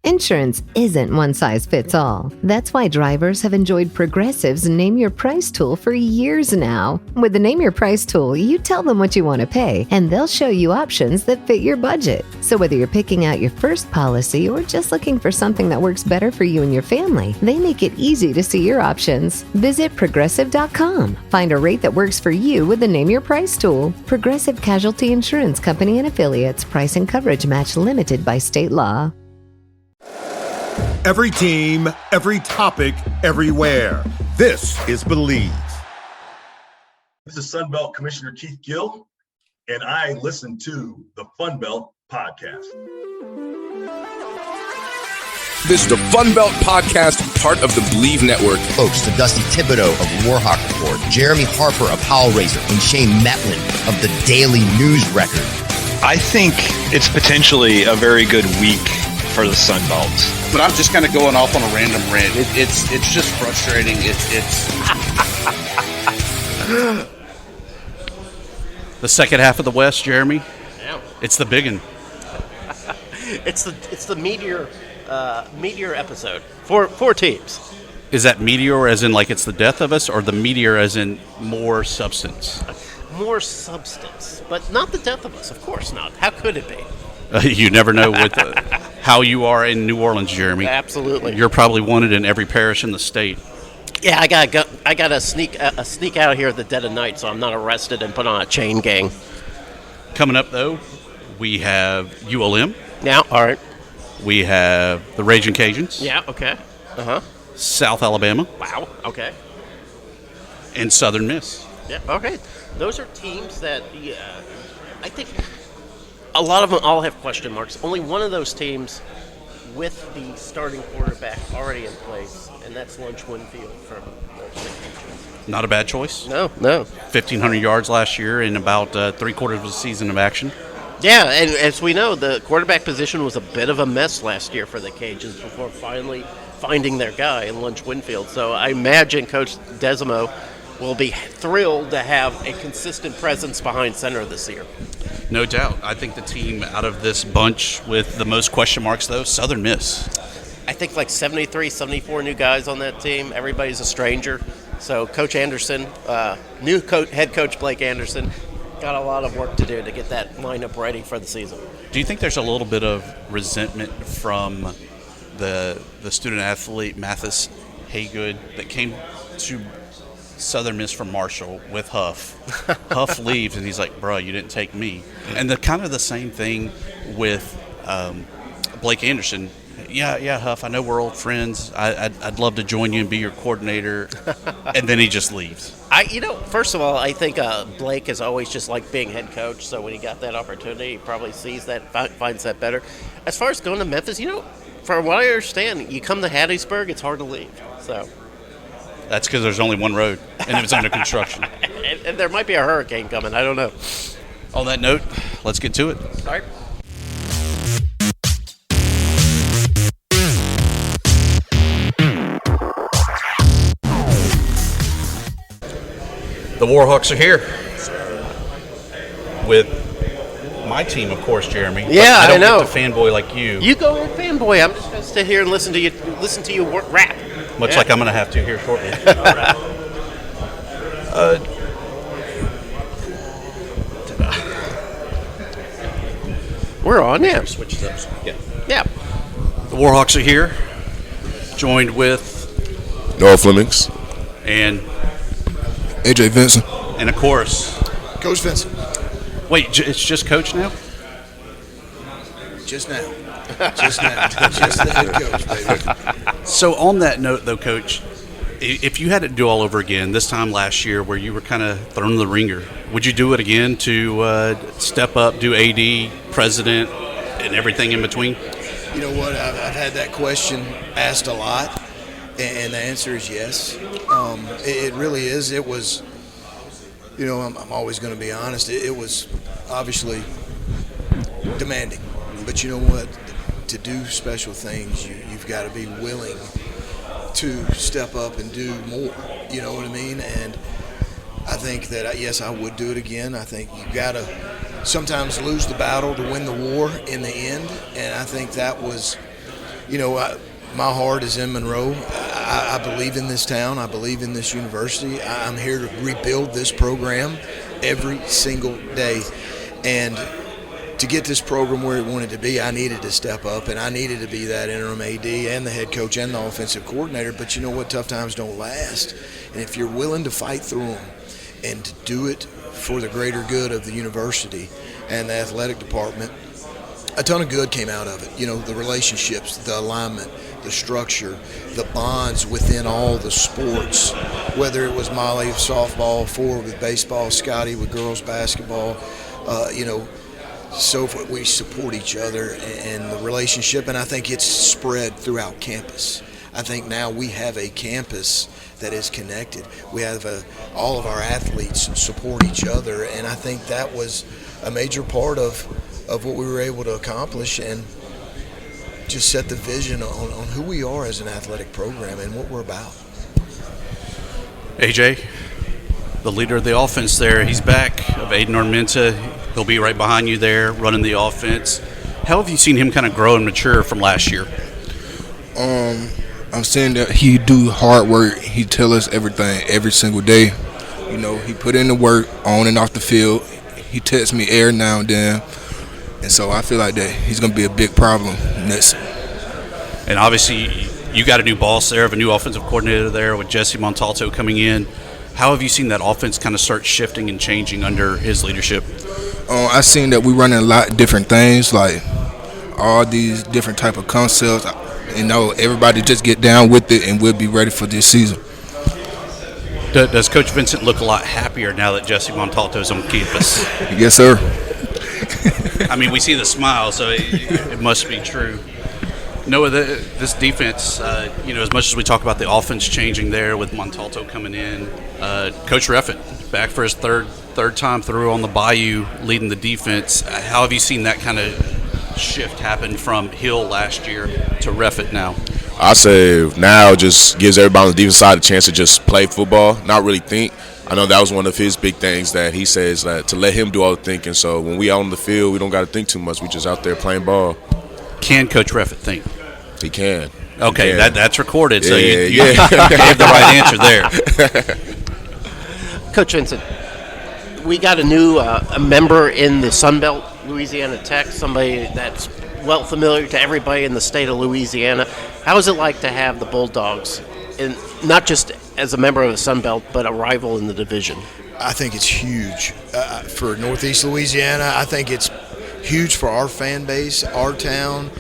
Insurance isn't one size fits all. That's why drivers have enjoyed Progressive's Name Your Price tool for years now. With the Name Your Price tool, you tell them what you want to pay, and they'll show you options that fit your budget. So whether you're picking out your first policy or just looking for something that works better for you and your family, they make it easy to see your options. Visit Progressive.com. Find a rate that works for you with the Name Your Price tool. Progressive Casualty Insurance Company and Affiliates. Price and coverage match limited by state law. Every team, every topic, everywhere. This is Believe. This is Sunbelt Commissioner Keith Gill, and I listen to the Funbelt Podcast. This is the Funbelt Podcast, part of the Believe Network. Folks, the Dusty Thibodeau of Warhawk Report, Jeremy Harper of Howl Razor, and Shane Metlin of the Daily News Record. I think it's potentially a very good week for the Sun Belts. But I'm just kind of going off on a random rant. It's just frustrating. It's the second half of the West, Jeremy. Yeah. It's the big one. It's the meteor episode. Four teams. Is that meteor as in like it's the death of us, or the meteor as in more substance? More substance, but not the death of us. Of course not. How could it be? You never know how you are in New Orleans, Jeremy. Absolutely. You're probably wanted in every parish in the state. Yeah, I got to sneak out here at the dead of night, so I'm not arrested and put on a chain gang. Coming up though, we have ULM. Yeah. All right. We have the Raging Cajuns. Yeah. Okay. South Alabama. Wow. Okay. And Southern Miss. Yeah. Okay. Those are teams that I think. A lot of them all have question marks. Only one of those teams with the starting quarterback already in place, and that's Lunch Winfield from the Cajuns. Not a bad choice. No. 1,500 yards last year in about three-quarters of a season of action. Yeah, and as we know, the quarterback position was a bit of a mess last year for the Cajuns before finally finding their guy in Lunch Winfield. So I imagine Coach Desimo will be thrilled to have a consistent presence behind center this year. No doubt. I think the team out of this bunch with the most question marks, though, Southern Miss. I think like 73, 74 new guys on that team. Everybody's a stranger. So Coach Anderson, new head coach Blake Anderson, got a lot of work to do to get that lineup ready for the season. Do you think there's a little bit of resentment from the student-athlete Mathis Haygood that came to Southern Miss from Marshall with Huff? Huff leaves, and he's like, bro, you didn't take me. And the kind of the same thing with Blake Anderson. Yeah, Huff, I know we're old friends. I'd love to join you and be your coordinator. And then he just leaves. First of all, I think Blake has always just liked being head coach. So when he got that opportunity, he probably sees that, finds that better. As far as going to Memphis, from what I understand, you come to Hattiesburg, it's hard to leave. So that's because there's only one road, and it was under construction. and there might be a hurricane coming. I don't know. On that note, let's get to it. All right. The Warhawks are here with my team, of course, Jeremy. Yeah, I know. Get to fanboy like you. You go and fanboy. I'm just going to sit here and listen to you rap. Much like I'm going to have to here shortly. We're on now. Switch those. Yeah. The Warhawks are here, joined with Noah Flemings and AJ Vincent, and of course Coach Vincent. Wait, it's just Coach now? Just now. Just the head coach, baby. So on that note, though, Coach, if you had to do all over again, this time last year where you were kind of thrown in the ringer, would you do it again to step up, do AD, president, and everything in between? You know what? I've had that question asked a lot, and the answer is yes. It really is. It was, I'm always going to be honest. It was obviously demanding. But you know what? To do special things, you've got to be willing to step up and do more. You know what I mean? And I think that, yes, I would do it again. I think you got to sometimes lose the battle to win the war in the end. And I think that was my heart is in Monroe. I believe in this town. I believe in this university. I'm here to rebuild this program every single day. And to get this program where it wanted to be, I needed to step up, and I needed to be that interim AD and the head coach and the offensive coordinator. But you know what? Tough times don't last. And if you're willing to fight through them and to do it for the greater good of the university and the athletic department, a ton of good came out of it. The relationships, the alignment, the structure, the bonds within all the sports, whether it was Molly with softball, Ford with baseball, Scotty with girls basketball, so we support each other and the relationship, and I think it's spread throughout campus. I think now we have a campus that is connected. We have all of our athletes support each other, and I think that was a major part of what we were able to accomplish and just set the vision on who we are as an athletic program and what we're about. AJ, the leader of the offense there, he's back, of Aiden Armenta. He'll be right behind you there running the offense. How have you seen him kind of grow and mature from last year? I'm saying that he do hard work. He tell us everything every single day. He put in the work on and off the field. He texts me every now and then. And so I feel like that he's going to be a big problem next. And obviously you got a new boss there, have a new offensive coordinator there with Jesse Montalto coming in. How have you seen that offense kind of start shifting and changing under his leadership? I've seen that we running a lot of different things, like all these different type of concepts. Everybody just get down with it, and we'll be ready for this season. Does Coach Vincent look a lot happier now that Jesse Montalto's on campus? Yes, sir. I mean, we see the smile, so it must be true. Noah, this defense, as much as we talk about the offense changing there with Montalto coming in, Coach Reffett back for his third time through on the Bayou leading the defense. How have you seen that kind of shift happen from Hill last year to Reffett now? I say now just gives everybody on the defense side a chance to just play football, not really think. I know that was one of his big things that he says that to let him do all the thinking. So when we out on the field, we don't got to think too much. We just out there playing ball. Can Coach Reffett think? He can. Okay, he can. That's recorded, so you gave the right answer there. Coach Vincent, we got a member in the Sun Belt, Louisiana Tech, somebody that's well familiar to everybody in the state of Louisiana. How is it like to have the Bulldogs, not just as a member of the Sun Belt, but a rival in the division? I think it's huge for Northeast Louisiana. I think it's huge for our fan base, our town.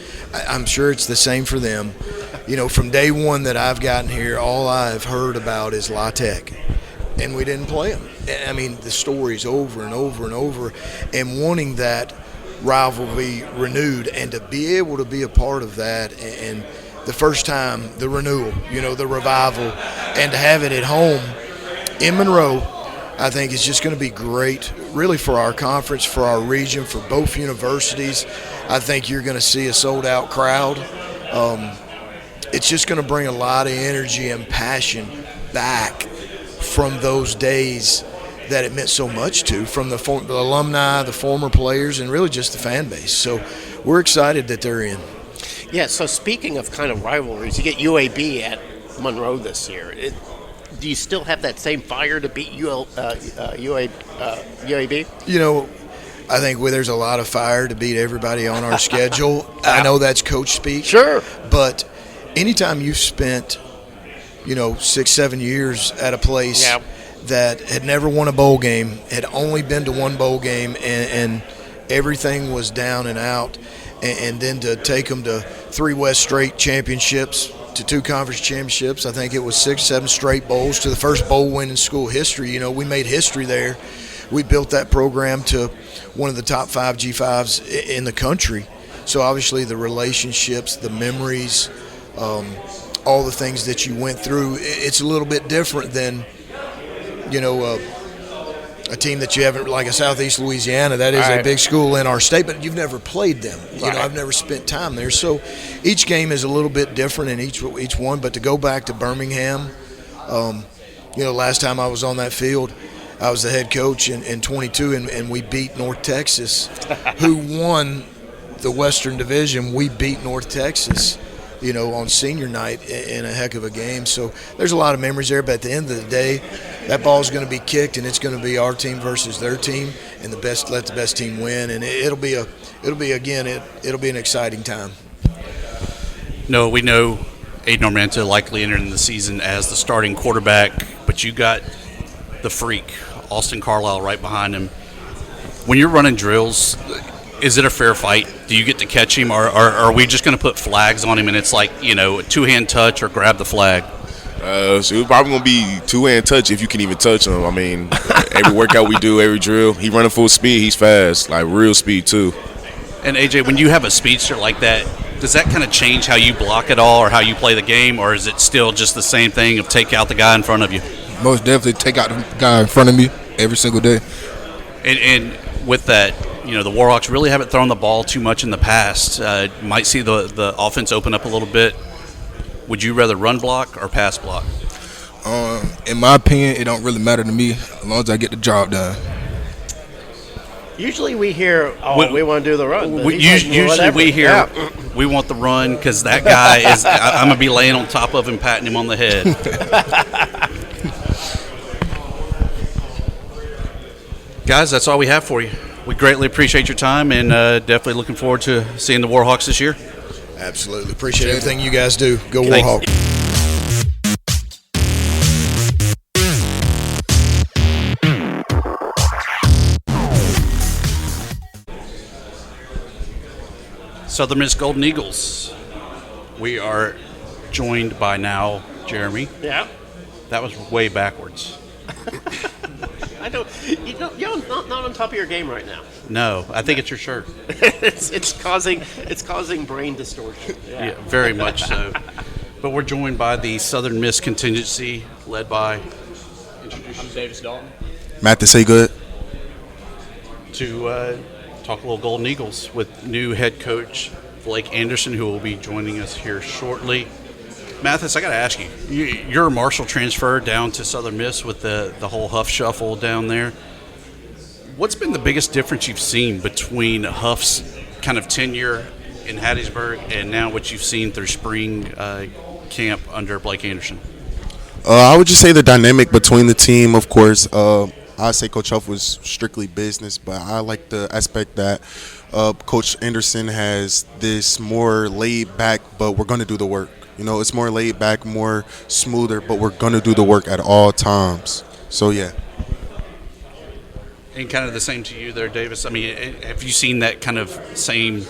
I'm sure it's the same for them. From day one that I've gotten here, all I've heard about is La Tech, and we didn't play them. I mean, the stories over and over and over, and wanting that rivalry renewed and to be able to be a part of that, and the first time, the renewal, the revival, and to have it at home in Monroe, I think it's just going to be great, really, for our conference, for our region, for both universities. I think you're going to see a sold-out crowd. It's just going to bring a lot of energy and passion back from those days that it meant so much to, from the alumni, the former players, and really just the fan base. So we're excited that they're in. Yeah, so speaking of kind of rivalries, you get UAB at Monroe this year. Do you still have that same fire to beat UAB? I think there's a lot of fire to beat everybody on our schedule. I know that's coach speak. Sure. But anytime you've spent, 6-7 years at a place that had never won a bowl game, had only been to one bowl game, and everything was down and out, and then to take them to 3 West Straight championships, to 2 conference championships. I think it was 6-7 straight bowls, to the first bowl win in school history. We made history there. We built that program to one of the top 5 G5s in the country. So obviously the relationships, the memories, all the things that you went through, it's a little bit different than, a team that you haven't, like a Southeast Louisiana, that is a big school in our state, but you've never played them. I've never spent time there. So each game is a little bit different in each one. But to go back to Birmingham, last time I was on that field, I was the head coach in 22, and we beat North Texas, who won the Western Division. We beat North Texas, on senior night in a heck of a game. So there's a lot of memories there. But at the end of the day, that ball is going to be kicked, and it's going to be our team versus their team, and let the best team win. And it'll be an exciting time. No, we know Aiden Armenta likely entering the season as the starting quarterback, but you got the freak, Austin Carlisle, right behind him. When you're running drills, is it a fair fight? Do you get to catch him, or are we just going to put flags on him and it's like, a two-hand touch or grab the flag? So it's probably going to be two-hand touch if you can even touch him. I mean, every workout we do, every drill, he running full speed, he's fast, like real speed too. And AJ, when you have a speedster like that, does that kind of change how you block it all or how you play the game, or is it still just the same thing of take out the guy in front of you? Most definitely take out the guy in front of me every single day. And with that, the Warhawks really haven't thrown the ball too much in the past. Might see the offense open up a little bit. Would you rather run block or pass block? In my opinion, it don't really matter to me as long as I get the job done. Usually we hear, we want to do the run. Usually we hear, we want the run because that guy is, I'm going to be laying on top of him, patting him on the head. Guys, that's all we have for you. We greatly appreciate your time and definitely looking forward to seeing the Warhawks this year. Absolutely. Appreciate everything you guys do. Go Warhawks. Southern Miss Golden Eagles. We are joined by now Jeremy. Yeah. That was way backwards. I don't. You're not on top of your game right now. No, I think it's your shirt. it's causing brain distortion. Yeah, very much so. But we're joined by the Southern Miss contingency, led by. I'm Davis Dalton. Mathis Haygood. To talk a little Golden Eagles with new head coach Blake Anderson, who will be joining us here shortly. Mathis, I got to ask you, you're a Marshall transfer down to Southern Miss with the whole Huff shuffle down there. What's been the biggest difference you've seen between Huff's kind of tenure in Hattiesburg and now what you've seen through spring camp under Blake Anderson? I would just say the dynamic between the team, of course. I'd say Coach Huff was strictly business, but I like the aspect that Coach Anderson has this more laid back, but we're going to do the work. It's more laid back, more smoother, but we're going to do the work at all times. So, yeah. And kind of the same to you there, Davis. I mean, have you seen that kind of same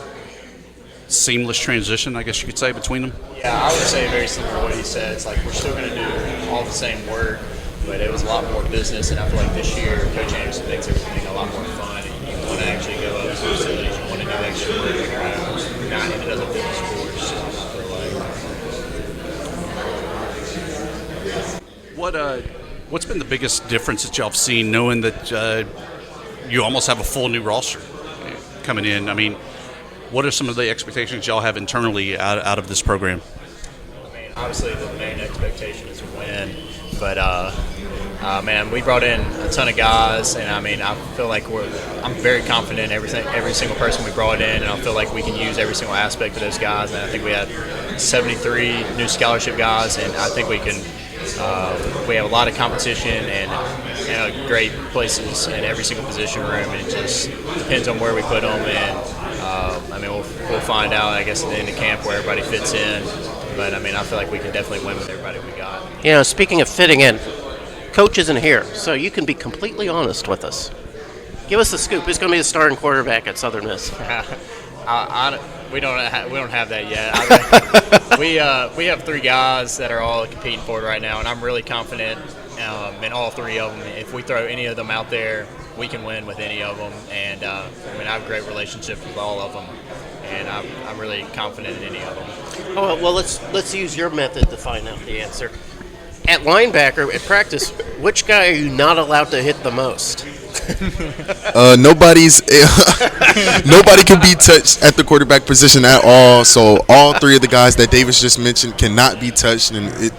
seamless transition, I guess you could say, between them? Yeah, I would say very similar to what he said. It's like we're still going to do all the same work, but it was a lot more business, and I feel like this year Coach Anderson makes everything a lot more fun. And you want to actually go up to the facilities, you want to do extra work. Not even doesn't fit the sports, just for What's been the biggest difference that y'all have seen, knowing that you almost have a full new roster coming in? I mean, what are some of the expectations y'all have internally out of this program? I mean, obviously the main expectation is to win, but man, we brought in a ton of guys, and I mean, I feel like I'm very confident in every single person we brought in, and I feel like we can use every single aspect of those guys. And I think we had 73 new scholarship guys, and I think we can. We have a lot of competition and great places in every single position room, and it just depends on where we put them. And I mean, we'll find out, I guess, at the end of camp where everybody fits in. But I mean, I feel like we can definitely win with everybody we got. Speaking of fitting in, Coach isn't here, so you can be completely honest with us. Give us the scoop. Who's going to be the starting quarterback at Southern Miss? We don't have that yet. We have three guys that are all competing for it right now, and I'm really confident in all three of them. If we throw any of them out there, we can win with any of them. And I mean, I have a great relationship with all of them, and I'm really confident in any of them. Oh, well, let's use your method to find out the answer. At linebacker, at practice, which guy are you not allowed to hit the most? Nobody can be touched at the quarterback position at all. So all three of the guys that Davis just mentioned cannot be touched, and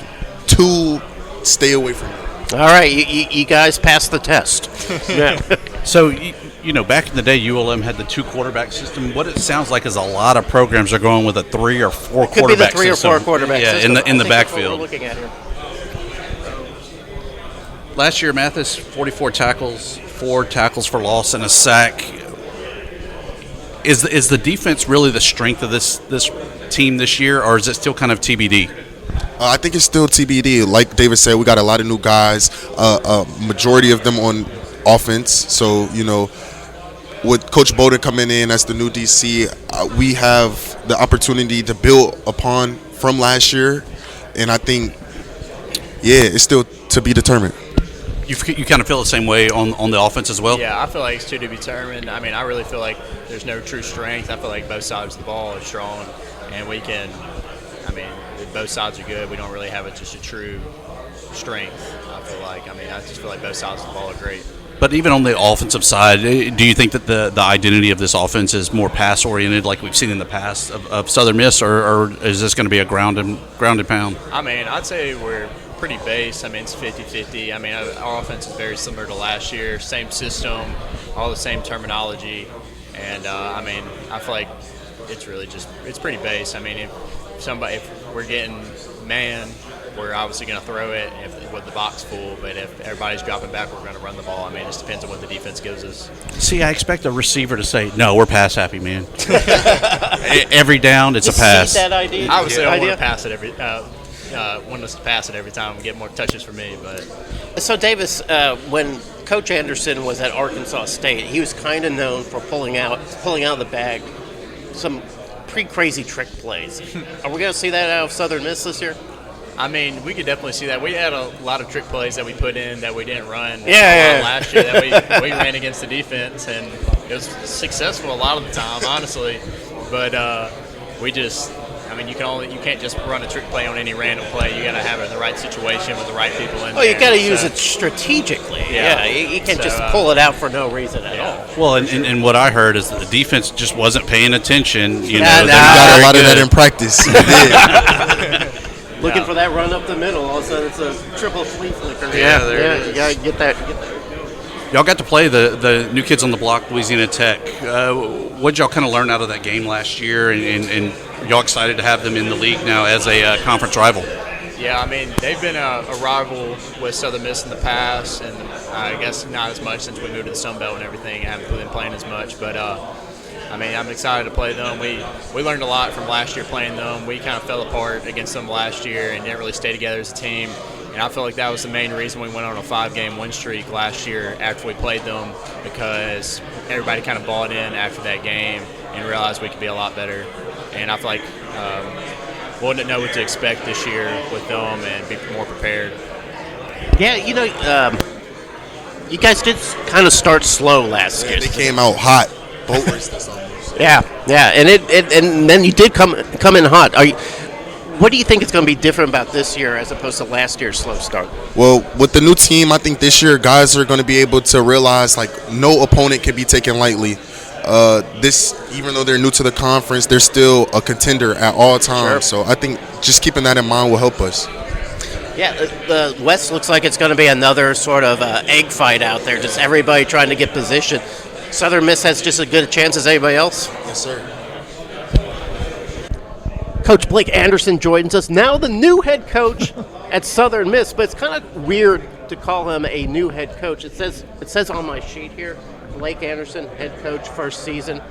two stay away from it. All right, you guys passed the test. So back in the day, ULM had the 2 quarterback system. What it sounds like is a lot of programs are going with a 3 or 4 Could quarterback be the 3 system. or 4 quarterback system. in the backfield. We're looking at here. Last year, Mathis 44 tackles, 4 tackles for loss, and a sack. Is the defense really the strength of this team this year, or is it still kind of TBD? I think it's still TBD. Like David said, we got a lot of new guys. Majority of them on offense. So with Coach Bowden coming in as the new DC, we have the opportunity to build upon from last year, and I think, it's still to be determined. You kind of feel the same way on the offense as well? Yeah, I feel like it's to be determined. I mean, I really feel like there's no true strength. I feel like both sides of the ball are strong, and we can. I mean, both sides are good. We don't really have just a true strength. I feel like. I mean, I just feel like both sides of the ball are great. But even on the offensive side, do you think that the identity of this offense is more pass-oriented like we've seen in the past of Southern Miss, or is this going to be a ground and pound? I mean, I'd say we're pretty base. I mean, it's 50-50. I mean, our offense is very similar to last year. Same system, all the same terminology. And, I mean, I feel like it's really it's pretty base. I mean, if we're getting man, we're obviously going to throw it with the box full. But if everybody's dropping back, we're going to run the ball. I mean, it just depends on what the defense gives us. See, I expect a receiver to say, no, we're pass happy, man. Every down, it's a pass. That idea? Obviously, I want to pass it want us to pass it every time and get more touches for me. But so Davis, when Coach Anderson was at Arkansas State, he was kind of known for pulling out of the bag some pretty crazy trick plays. Are we going to see that out of Southern Miss this year? I mean, we could definitely see that. We had a lot of trick plays that we put in that we didn't run last year that we ran against the defense, and it was successful a lot of the time, honestly. But we just. I mean, you can't just run a trick play on any random play. You got to have it in the right situation with the right people in there. Oh, you got to use it strategically. Yeah, you can't just pull it out for no reason at all. Well, and what I heard is that the defense just wasn't paying attention. We got a lot of that in practice. Looking for that run up the middle. All of a sudden, it's a triple flea flicker. Yeah, there it is. You got to get that. Y'all got to play the new kids on the block, Louisiana Tech. What did y'all kind of learn out of that game last year, and y'all excited to have them in the league now as a conference rival? Yeah, I mean, they've been a rival with Southern Miss in the past, and I guess not as much since we moved to the Sun Belt and everything. I haven't been playing as much, but I mean, I'm excited to play them. We learned a lot from last year playing them. We kind of fell apart against them last year and didn't really stay together as a team. And I feel like that was the main reason we went on a 5-game win streak last year after we played them, because everybody kind of bought in after that game and realized we could be a lot better. And I feel like we'll know what to expect this year with them and be more prepared. Yeah, you guys did kind of start slow last year. They came out hot. Boat race this almost. Yeah, and then you did come in hot. What do you think is going to be different about this year as opposed to last year's slow start? Well, with the new team, I think this year guys are going to be able to realize no opponent can be taken lightly. Even though they're new to the conference, they're still a contender at all times. Sure. So I think just keeping that in mind will help us. Yeah, the West looks like it's going to be another sort of egg fight out there. Just everybody trying to get position. Southern Miss has just as good a chance as anybody else. Yes, sir. Coach Blake Anderson joins us, now the new head coach at Southern Miss, but it's kind of weird to call him a new head coach. It says on my sheet here, Blake Anderson, head coach, first season.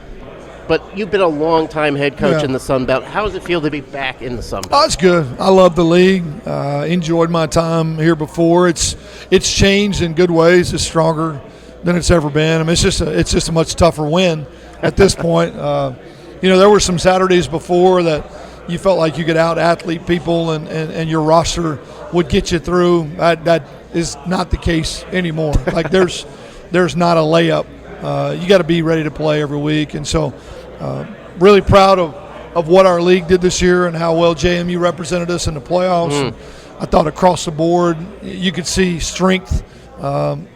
But you've been a long-time head coach in the Sun Belt. How does it feel to be back in the Sun Belt? Oh, it's good. I love the league. Enjoyed my time here before. It's changed in good ways. It's stronger than it's ever been. I mean, it's just a much tougher win at this point. There were some Saturdays before that you felt like you could out-athlete people and your roster would get you through. That is not the case anymore. Like there's not a layup. You got to be ready to play every week. And so really proud of what our league did this year and how well JMU represented us in the playoffs. I thought across the board you could see strength.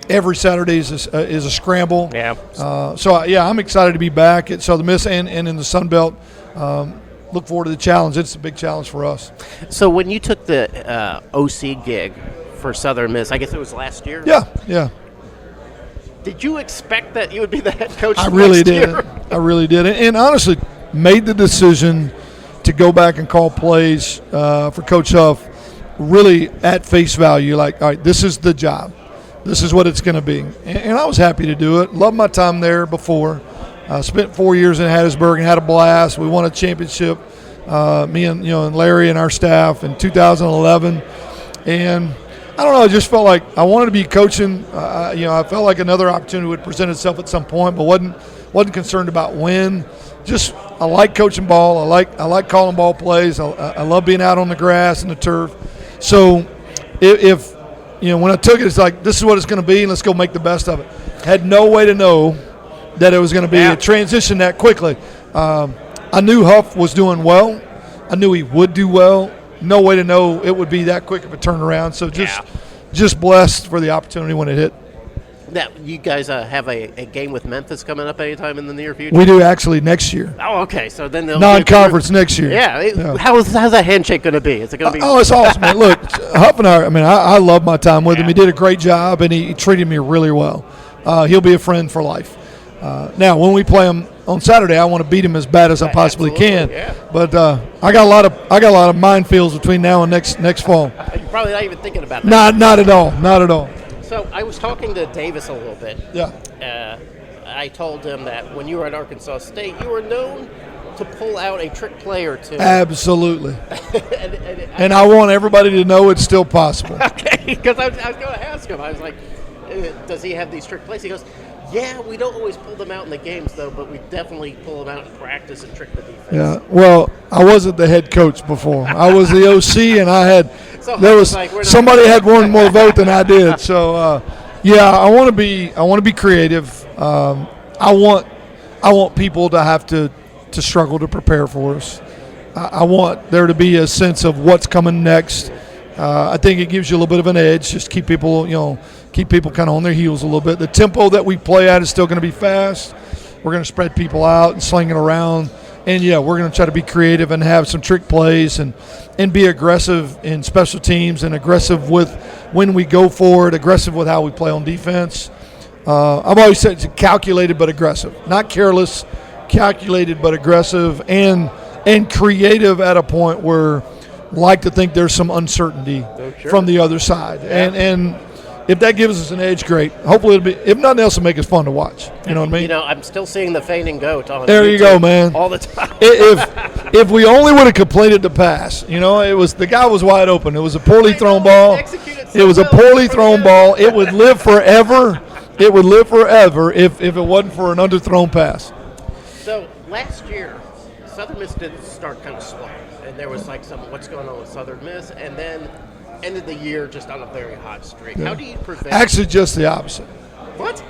Every Saturday is a scramble. Yeah. I'm excited to be back at Southern Miss and in the Sun Belt. Look forward to the challenge. It's a big challenge for us. So when you took the OC gig for Southern Miss, I guess it was last year? Yeah. Did you expect that you would be the head coach? I really next did. year? I really did. And honestly, made the decision to go back and call plays for Coach Huff really at face value. Like, all right, this is the job. This is what it's going to be. And I was happy to do it. Loved my time there before. Spent 4 years in Hattiesburg and had a blast. We won a championship, me and Larry and our staff in 2011. And I don't know, I just felt like I wanted to be coaching. I felt like another opportunity would present itself at some point, but wasn't concerned about when. Just I like coaching ball. I like calling ball plays. I love being out on the grass and the turf. So if when I took it, it's like this is what it's going to be, and let's go make the best of it. Had no way to know that it was going to be a transition that quickly. I knew Huff was doing well. I knew he would do well. No way to know it would be that quick of a turnaround. So just blessed for the opportunity when it hit. Now, you guys have a game with Memphis coming up anytime in the near future? We do actually next year. Oh, okay. So then they'll non-conference next year. Yeah. How's that handshake going to be? Is it going to be? Oh, it's awesome, man. Look, Huff and I love my time with him. He did a great job, and he treated me really well. He'll be a friend for life. Now, when we play him on Saturday, I want to beat him as bad as I possibly can. Yeah. But I got a lot of minefields between now and next fall. You're probably not even thinking about that. Not at all. Not at all. So I was talking to Davis a little bit. Yeah. I told him that when you were at Arkansas State, you were known to pull out a trick play or two. Absolutely. and I want everybody to know it's still possible. Okay, because I was going to ask him. I was like, does he have these trick plays? He goes, yeah, we don't always pull them out in the games, though, but we definitely pull them out in practice and trick the defense. Yeah, well, I wasn't the head coach before. I was the OC, and somebody had one more vote than I did. So, I want to be creative. I want people to have to struggle to prepare for us. I want there to be a sense of what's coming next. I think it gives you a little bit of an edge. Just keep people kind of on their heels a little bit. The tempo that we play at is still going to be fast. We're going to spread people out and sling it around. And, we're going to try to be creative and have some trick plays and be aggressive in special teams and aggressive with when we go forward, aggressive with how we play on defense. I've always said it's calculated but aggressive. Not careless, calculated but aggressive and creative at a point where like to think there's some uncertainty from the other side. Yeah. And if that gives us an edge, great. Hopefully it'll be, if nothing else, it'll make it fun to watch. You know what I mean? I'm still seeing the feigning goat on there. YouTube You go, man. All the time. If we only would have completed the pass, it was the guy was wide open. It was a poorly thrown ball. It was a poorly thrown ball. It would live forever. It would live forever if it wasn't for an underthrown pass. So last year, Southern Miss did start kind of slow, and there was like what's going on with Southern Miss, and then ended the year just on a very hot streak. Yeah. How do you prevent? Actually, just the opposite. What?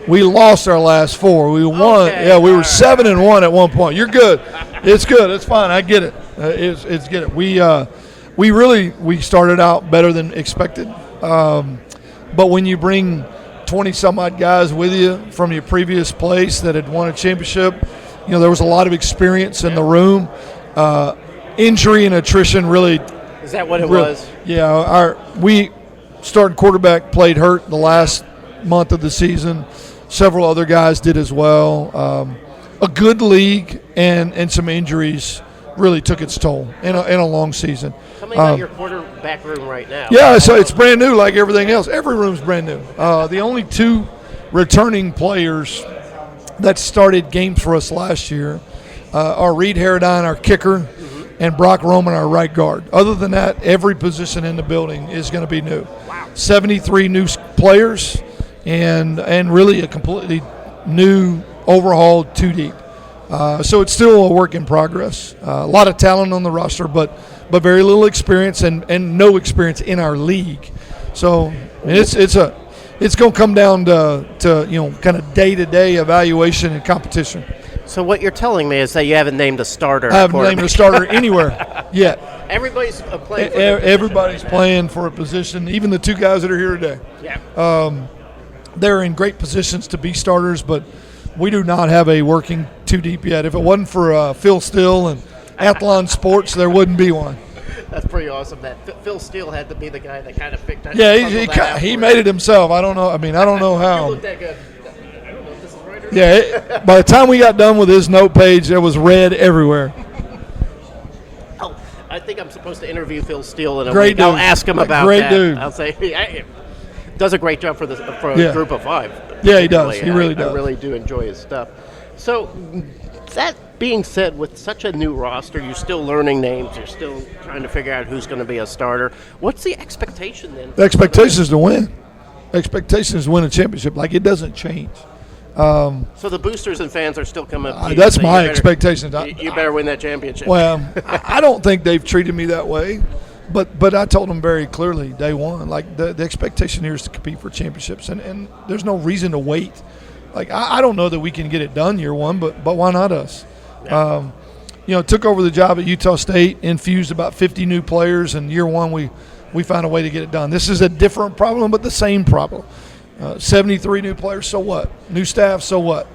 We lost our last four. We won. Okay. Yeah, we were 7-1 at one point. You're good. It's good. It's fine. I get it. It's get it. We started out better than expected. But when you bring 20 some odd guys with you from your previous place that had won a championship, there was a lot of experience in the room. Injury and attrition really. Is that what it was? Yeah, we starting quarterback played hurt the last month of the season. Several other guys did as well. A good league and some injuries really took its toll in a long season. Tell me about your quarterback room right now. Yeah, so it's brand new like everything else. Every room's brand new. The only two returning players that started games for us last year are Reed Harradine, our kicker, and Brock Roman, our right guard. Other than that, every position in the building is going to be new. Wow. 73 new players and really a completely new, overhauled 2 deep. So it's still a work in progress. A lot of talent on the roster, but very little experience and no experience in our league. So it's going to come down to kind of day-to-day evaluation and competition. So what you're telling me is that you haven't named a starter. I haven't named a starter anywhere yet. Everybody's playing. Everybody's playing for a position. Even the two guys that are here today. Yeah. They're in great positions to be starters, but we do not have a working 2 deep yet. If it wasn't for Phil Still and Athlon Sports, there wouldn't be one. That's pretty awesome. That Phil Steele had to be the guy that kind of picked that. Yeah, he made it himself. I don't know. I mean, I don't know how. You look that good. I don't know if this is right or Yeah, by the time we got done with his note page, there was red everywhere. Oh, I think I'm supposed to interview Phil Steele in a Great week. dude. I'll ask him about Great that. dude. I'll say he does a great job for a group of 5. Yeah, he does. He really does. I really do enjoy his stuff. So that being said, with such a new roster, you're still learning names. You're still trying to figure out who's going to be a starter. What's the expectation then? The expectation is to win. Expectation is to win a championship. Like, it doesn't change. So the boosters and fans are still coming up to you. That's so my expectation. You better win that championship. Well, I don't think they've treated me that way. But I told them very clearly day one, like the expectation here is to compete for championships, and there's no reason to wait. Like, I don't know that we can get it done year one, but why not us? Yeah. Took over the job at Utah State, infused about 50 new players, and year one we found a way to get it done. This is a different problem, but the same problem. 73 new players, so what? New staff, so what?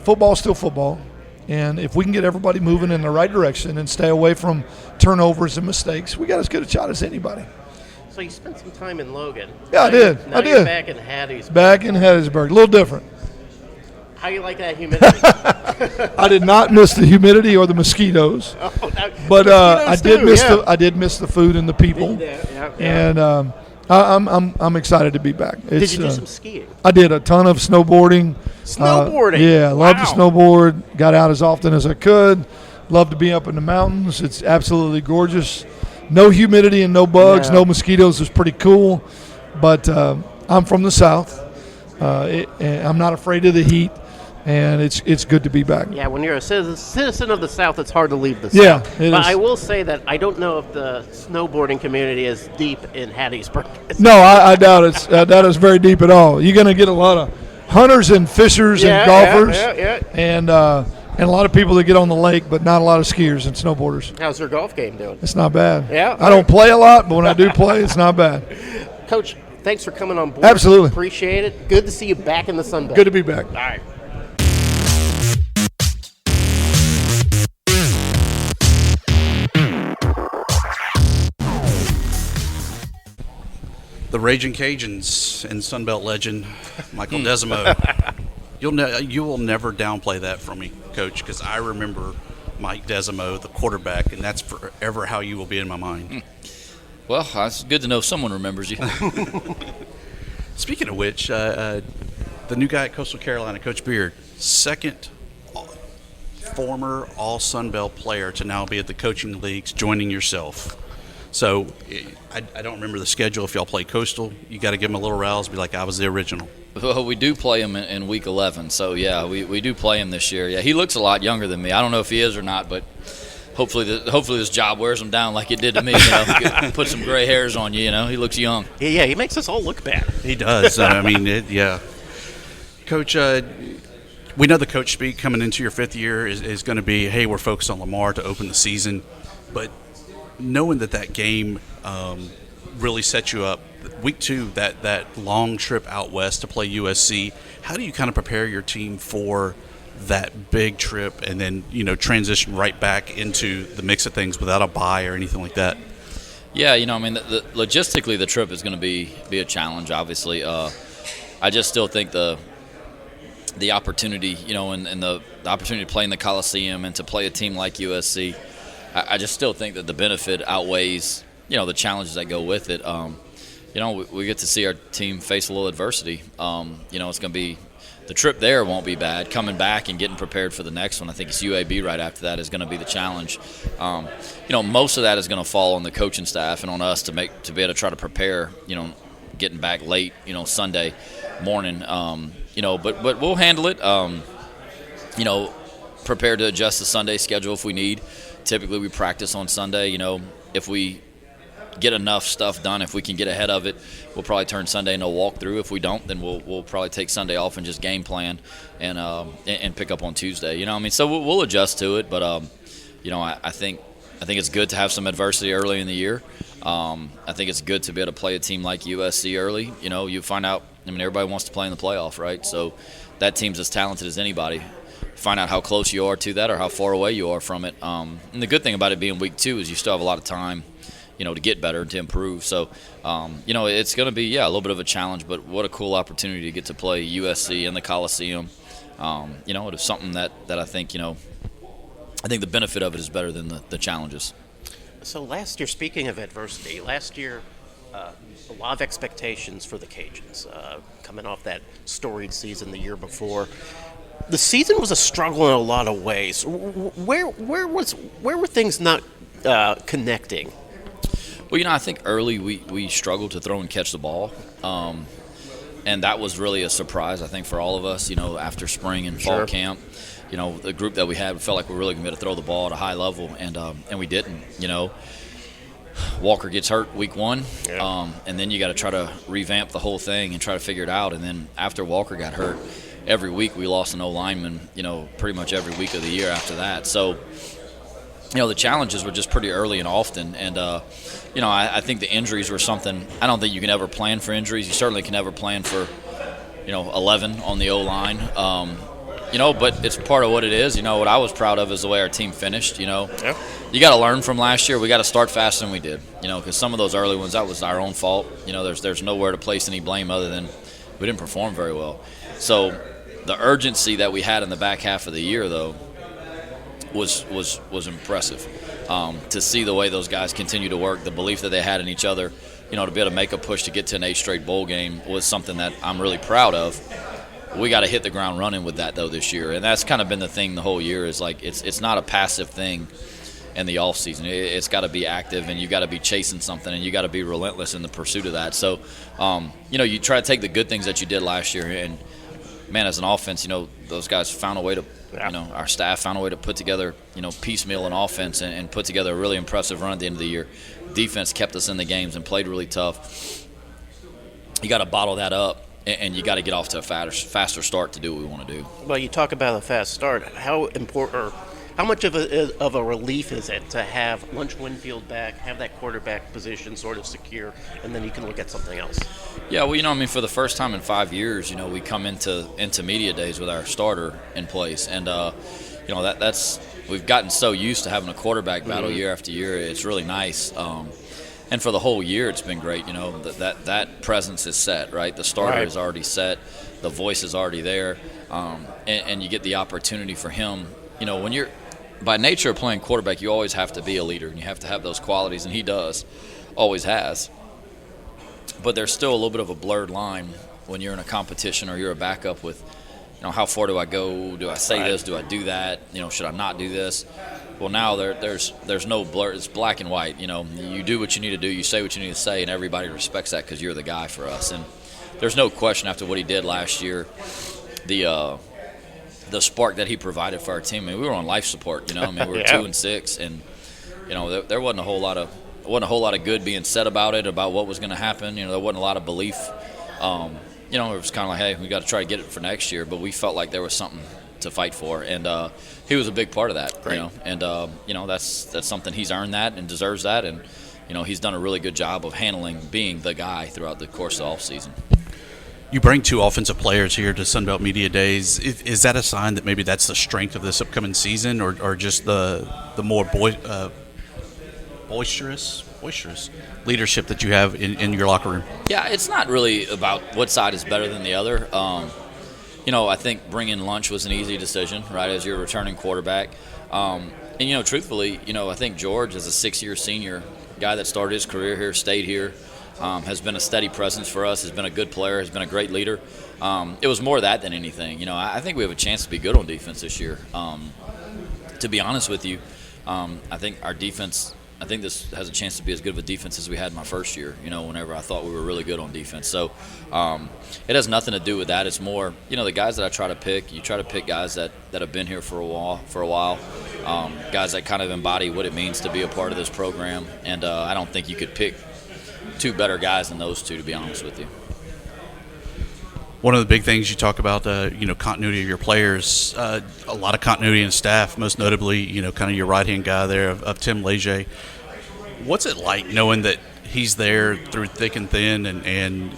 Football's still football. And if we can get everybody moving in the right direction and stay away from turnovers and mistakes, we got as good a shot as anybody. So you spent some time in Logan. Yeah, I did. Now you're back in Hattiesburg. Back in Hattiesburg. A little different. How you like that humidity? I did not miss the humidity or the mosquitoes. But I did miss the food and the people. Yeah. And I'm excited to be back. Did you do some skiing? I did a ton of snowboarding. Snowboarding? I love to snowboard. Got out as often as I could. Love to be up in the mountains. It's absolutely gorgeous. No humidity and no bugs, no mosquitoes. Is pretty cool. But I'm from the South. And I'm not afraid of the heat. And it's good to be back. Yeah, when you're a citizen of the South, it's hard to leave the Yeah, South. it But is. I will say that I don't know if the snowboarding community is deep in Hattiesburg. No, I doubt it's. I doubt it's very deep at all. You're going to get a lot of hunters and fishers and golfers, and a lot of people that get on the lake, but not a lot of skiers and snowboarders. How's your golf game doing? It's not bad. Yeah, I don't play a lot, but when I do play, it's not bad. Coach, thanks for coming on board. Absolutely. Appreciate it. Good to see you back in the Sun Belt. Good to be back. All right. The Raging Cajuns and Sunbelt legend Michael Desimo. You will never downplay that from me, Coach, because I remember Mike Desimo, the quarterback, and that's forever how you will be in my mind. Well, it's good to know someone remembers you. Speaking of which, the new guy at Coastal Carolina, Coach Beard, second former All-Sunbelt player to now be at the coaching leagues, joining yourself. So I don't remember the schedule. If y'all play Coastal, you got to give them a little rouse, be like, I was the original. Well, we do play him in week 11, so yeah, we do play him this year. Yeah, he looks a lot younger than me. I don't know if he is or not, but hopefully this job wears him down like it did to me. Put some gray hairs on you. He looks young. Yeah, he makes us all look bad. He does. I mean, yeah. Coach, we know the coach speak coming into your 5th year is going to be, hey, we're focused on Lamar to open the season, but knowing that game really sets you up, week 2, that long trip out west to play USC, how do you kind of prepare your team for that big trip and then, transition right back into the mix of things without a bye or anything like that? Yeah, logistically the trip is going to be a challenge, obviously. I just still think the opportunity, and the opportunity to play in the Coliseum and to play a team like USC, I just still think that the benefit outweighs, the challenges that go with it. We get to see our team face a little adversity. It's going to be the trip there won't be bad. Coming back and getting prepared for the next one, I think it's UAB right after that is going to be the challenge. Most of that is going to fall on the coaching staff and on us to be able to try to prepare. Getting back late, Sunday morning. But we'll handle it. Prepared to adjust the Sunday schedule if we need. Typically, we practice on Sunday. If we get enough stuff done, if we can get ahead of it, we'll probably turn Sunday into a walkthrough. If we don't, then we'll probably take Sunday off and just game plan and pick up on Tuesday. So we'll adjust to it. But I think it's good to have some adversity early in the year. I think it's good to be able to play a team like USC early. You find out. Everybody wants to play in the playoff, right? So that team's as talented as anybody. find out how close you are to that or how far away you are from it. And the good thing about it being week 2 is you still have a lot of time, to get better and to improve. So, it's going to be, a little bit of a challenge, but what a cool opportunity to get to play USC in the Coliseum. It is something that I think, I think the benefit of it is better than the challenges. So last year, speaking of adversity, a lot of expectations for the Cajuns, coming off that storied season the year before. The season was a struggle in a lot of ways. Where were things not connecting? Well, I think early we struggled to throw and catch the ball. And that was really a surprise, I think, for all of us, after spring and fall camp. The group that we had felt like we were really going to be able to throw the ball at a high level, and we didn't, Walker gets hurt week 1, and then you got to try to revamp the whole thing and try to figure it out. And then after Walker got hurt, every week we lost an O-lineman, pretty much every week of the year after that. So, the challenges were just pretty early and often. And, I think the injuries were something – I don't think you can ever plan for injuries. You certainly can never plan for, 11 on the O-line. But it's part of what it is. What I was proud of is the way our team finished. You got to learn from last year. We got to start faster than we did. Because some of those early ones, that was our own fault. There's nowhere to place any blame other than we didn't perform very well. So the urgency that we had in the back half of the year, though, was impressive. To see the way those guys continue to work, the belief that they had in each other, to be able to make a push to get to an 8 straight bowl game was something that I'm really proud of. We got to hit the ground running with that, though, this year. And that's kind of been the thing the whole year is, like, it's not a passive thing in the offseason. It's got to be active, and you got to be chasing something, and you got to be relentless in the pursuit of that. So, you try to take the good things that you did last year, and, man, as an offense, those guys found a way to, our staff found a way to put together, piecemeal an offense and put together a really impressive run at the end of the year. Defense kept us in the games and played really tough. You got to bottle that up. And you got to get off to a faster start to do what we want to do. Well, you talk about a fast start. How important, or how much of a relief is it to have Lunch Winfield back, have that quarterback position sort of secure, and then you can look at something else? Yeah, well, for the first time in 5 years, we come into media days with our starter in place, and that's we've gotten so used to having a quarterback battle year after year. It's really nice. And for the whole year, it's been great. That presence is set, right? The starter is already set. The voice is already there. And you get the opportunity for him. When you're – by nature of playing quarterback, you always have to be a leader, and you have to have those qualities, and he does, always has. But there's still a little bit of a blurred line when you're in a competition or you're a backup with, how far do I go? Do I say this? Do I do that? Should I not do this? Well, now there's no blur. It's black and white. You do what you need to do. You say what you need to say, and everybody respects that because you're the guy for us. And there's no question after what he did last year, the spark that he provided for our team. We were on life support. We were 2-6, and there wasn't a whole lot of good being said about it, about what was going to happen. There wasn't a lot of belief. It was kind of like, hey, we got to try to get it for next year. But we felt like there was something to fight for, and he was a big part of that. And that's something he's earned that and deserves that, and he's done a really good job of handling being the guy throughout the course of the offseason. You bring 2 offensive players here to Sunbelt Media Days. Is that a sign that maybe that's the strength of this upcoming season, or just the more boisterous leadership that you have in your locker room? Yeah, it's not really about what side is better than the other. I think bringing Lunch was an easy decision, right, as your returning quarterback. And, truthfully, I think George, as a 6-year senior, guy that started his career here, stayed here, has been a steady presence for us, has been a good player, has been a great leader. It was more that than anything. I think we have a chance to be good on defense this year. To be honest with you, I think our defense – I think this has a chance to be as good of a defense as we had my first year, whenever I thought we were really good on defense. So it has nothing to do with that. It's more, the guys that I try to pick, you try to pick guys that have been here for a while, guys that kind of embody what it means to be a part of this program. And I don't think you could pick 2 better guys than those 2, to be honest with you. One of the big things you talk about, continuity of your players, a lot of continuity in staff, most notably, kind of your right-hand guy there of Tim Leger. What's it like knowing that he's there through thick and thin and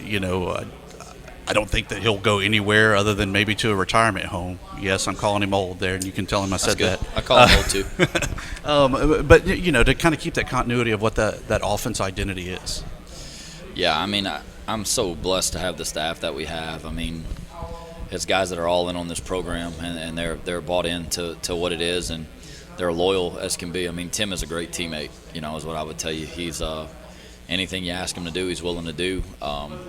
I don't think that he'll go anywhere other than maybe to a retirement home. Yes, I'm calling him old there, and you can tell him I said that. I call him old too. But to kind of keep that continuity of what that offense identity is. Yeah, I mean, I'm so blessed to have the staff that we have. I mean, it's guys that are all in on this program, and they're bought into what it is, and they're loyal as can be. I mean, Tim is a great teammate, is what I would tell you. He's anything you ask him to do, he's willing to do.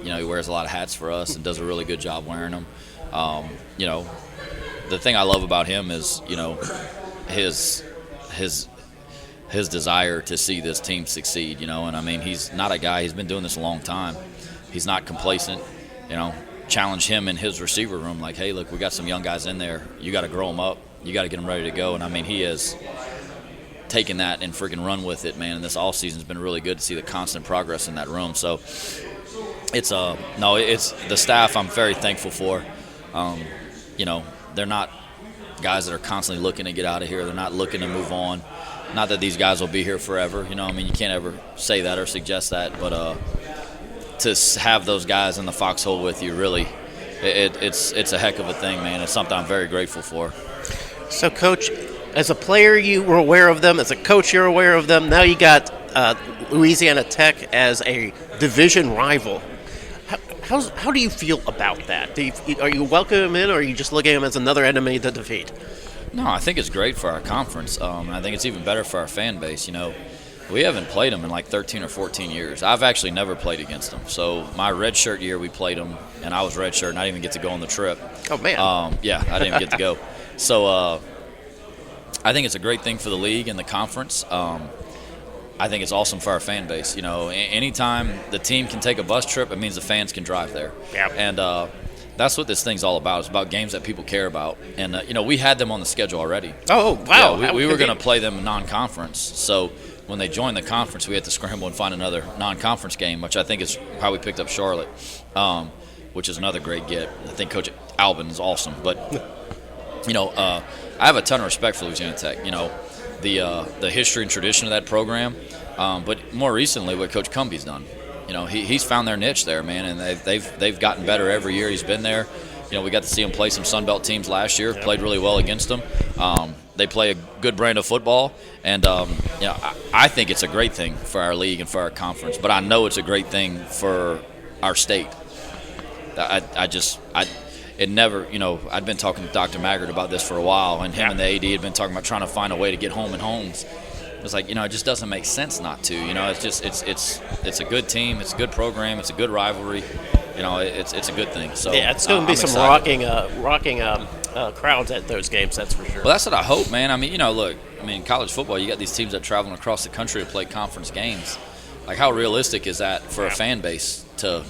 He wears a lot of hats for us and does a really good job wearing them. The thing I love about him is, his desire to see this team succeed, and I mean, he's not a guy, he's been doing this a long time. He's not complacent, challenge him in his receiver room like, hey, look, we got some young guys in there. You got to grow them up. You got to get them ready to go. And I mean, he has taken that and freaking run with it, man. And this all season's been really good to see the constant progress in that room. So it's the staff I'm very thankful for. They're not guys that are constantly looking to get out of here. They're not looking to move on. Not that these guys will be here forever. I mean, you can't ever say that or suggest that, but to have those guys in the foxhole with you, really, it's a heck of a thing, man. It's something I'm very grateful for. So, Coach, as a player, you were aware of them. As a coach, you're aware of them. Now you got Louisiana Tech as a division rival. How do you feel about that? Are you welcoming them in, or are you just looking at them as another enemy to defeat? No, I think it's great for our conference. I think it's even better for our fan base. We haven't played them in like 13 or 14 years. I've actually never played against them. So my redshirt year, we played them, and I was redshirt, and I didn't even get to go on the trip. Oh, man. Yeah, I didn't even get to go. So I think it's a great thing for the league and the conference. I think it's awesome for our fan base. Anytime the team can take a bus trip, it means the fans can drive there. Yeah. And that's what this thing's all about. It's about games that people care about. And, we had them on the schedule already. Oh, wow. Yeah, we were going to play them non-conference. So when they joined the conference, we had to scramble and find another non-conference game, which I think is how we picked up Charlotte, which is another great get. I think Coach Albin is awesome. But, I have a ton of respect for Louisiana Tech. The history and tradition of that program, but more recently what Coach Cumbie's done. He's found their niche there, man, and they've gotten better every year he's been there. We got to see him play some Sun Belt teams last year, played really well against them. They play a good brand of football, and I think it's a great thing for our league and for our conference, but I know it's a great thing for our state. I'd been talking to Dr. Maggard about this for a while, and him and the AD had been talking about trying to find a way to get home and homes. It's like, it just doesn't make sense not to. It's a good team, it's a good program, it's a good rivalry. It's a good thing. So yeah, it's going to be some rocking crowds at those games, that's for sure. Well, that's what I hope, man. I mean, college football, you got these teams that are traveling across the country to play conference games. Like, how realistic is that for a fan base to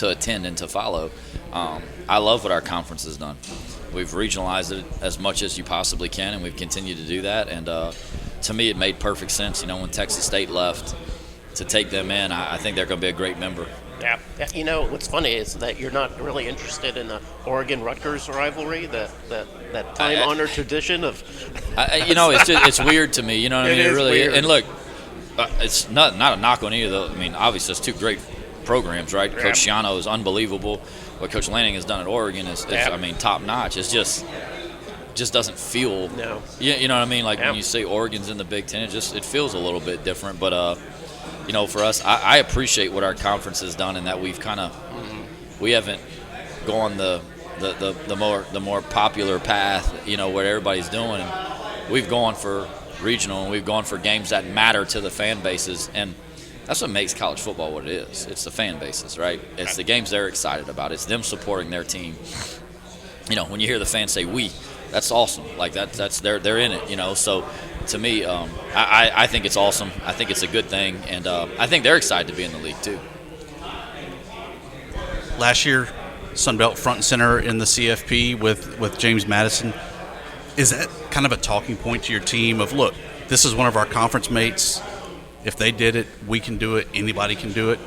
attend and to follow? I love what our conference has done. We've regionalized it as much as you possibly can, and we've continued to do that. And to me, it made perfect sense. When Texas State left, to take them in, I think they're going to be a great member. Yeah. What's funny is that you're not really interested in the Oregon-Rutgers rivalry, that time-honored tradition of. It's weird to me. You know what I mean? It really weird. And look, it's not a knock on either. I mean, obviously, it's two great programs, right? Yeah. Coach Shiano is unbelievable. What Coach Lanning has done at Oregon is top notch. It's just doesn't feel. No. You know what I mean? Like when you say Oregon's in the Big Ten, it feels a little bit different. But for us, I appreciate what our conference has done, in that we've we haven't gone the more popular path, what everybody's doing. And we've gone for regional, and we've gone for games that matter to the fan bases, and that's what makes college football what it is. It's the fan bases, right? It's the games they're excited about. It's them supporting their team. When you hear the fans say "we," that's awesome. Like that's they're in it. So to me, I think it's awesome. I think it's a good thing, and I think they're excited to be in the league too. Last year, Sun Belt front and center in the CFP with James Madison. Is that kind of a talking point to your team of, look, this is one of our conference mates. If they did it, we can do it. Anybody can do it.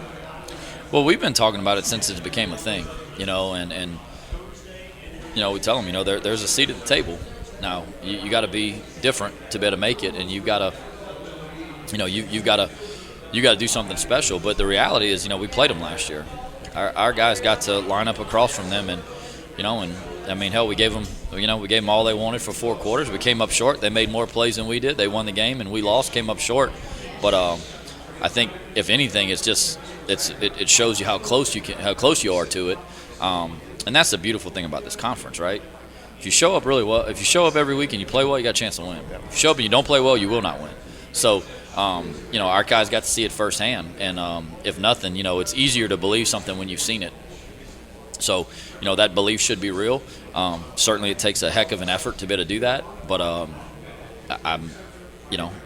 Well, we've been talking about it since it became a thing, and we tell them, there's a seat at the table. Now, you got to be different to be able to make it, and you've got to, you got to do something special. But the reality is, we played them last year. our guys got to line up across from them, and I mean, hell, we gave them all they wanted for 4 quarters. We came up short. They made more plays than we did. They won the game, and we lost, came up short. But I think if anything, it shows you how close you are to it, and that's the beautiful thing about this conference, right? If you show up really well, if you show up every week and you play well, you got a chance to win. If you show up and you don't play well, you will not win. So, our guys got to see it firsthand, and if nothing, it's easier to believe something when you've seen it. So, that belief should be real. Certainly, it takes a heck of an effort to be able to do that, but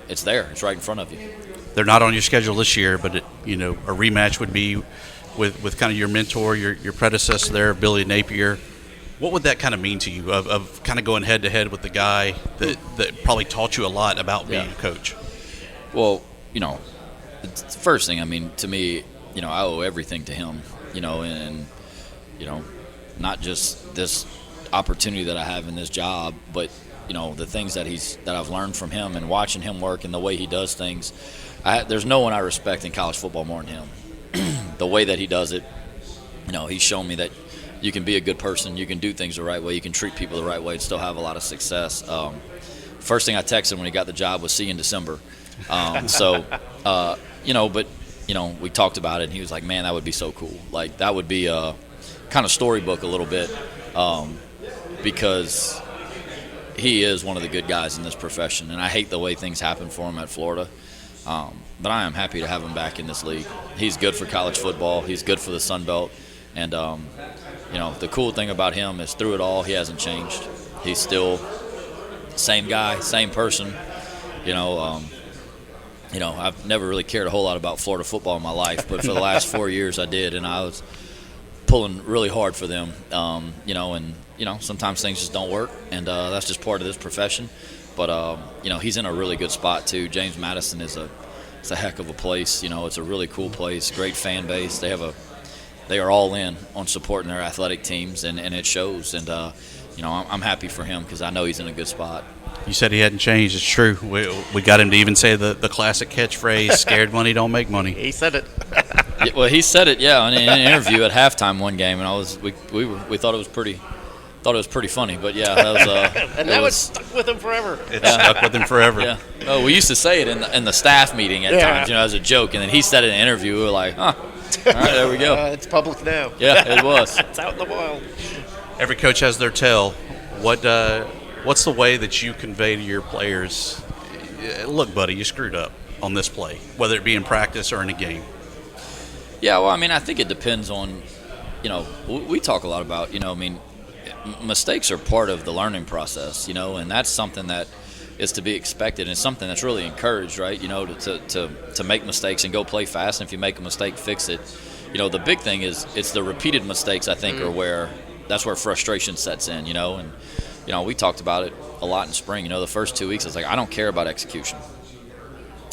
it's there. It's right in front of you. They're not on your schedule this year, but a rematch would be with kind of your mentor, your predecessor there, Billy Napier. What would that kind of mean to you of kind of going head to head with the guy that probably taught you a lot about being a coach? Well, the first thing, I mean, to me, I owe everything to him, and not just this opportunity that I have in this job, but the things that I've learned from him and watching him work and the way he does things. There's no one I respect in college football more than him. The way that he does it, he's shown me that you can be a good person, you can do things the right way, you can treat people the right way and still have a lot of success. First thing I texted him when he got the job was, "See you in December." We talked about it, and he was like, "Man, that would be so cool. Like, that would be a kind of storybook a little bit, because he is one of the good guys in this profession, and I hate the way things happen for him at Florida. But I am happy to have him back in this league. He's good for college football. He's good for the Sun Belt. And, the cool thing about him is through it all, he hasn't changed. He's still same guy, same person. I've never really cared a whole lot about Florida football in my life, but for the last 4 years I did, and I was pulling really hard for them, sometimes things just don't work, and that's just part of this profession. But, he's in a really good spot, too. James Madison is it's a heck of a place. It's a really cool place, great fan base. They are all in on supporting their athletic teams, and it shows. And, I'm happy for him because I know he's in a good spot. You said he hadn't changed. It's true. We got him to even say the classic catchphrase, "Scared money don't make money." He said it. Yeah, well, he said it, in an interview at halftime one game, and we thought it was pretty funny. But yeah, that was and that was stuck with him forever. Stuck with him forever. Yeah. Oh, we used to say it in the staff meeting at times, as a joke, and then he said it in an interview. We were like, huh. All right, there we go. It's public now. Yeah, it was. It's out in the wild. Every coach has their tell. What's the way that you convey to your players, look, buddy, you screwed up on this play, whether it be in practice or in a game? Yeah, well, I mean, I think it depends on, we talk a lot about, mistakes are part of the learning process, and that's something that is to be expected, and it's something that's really encouraged, right? To make mistakes and go play fast, and if you make a mistake, fix it. The big thing is it's the repeated mistakes, I think, that's where frustration sets in, and we talked about it a lot in spring. The first 2 weeks, I was like, I don't care about execution.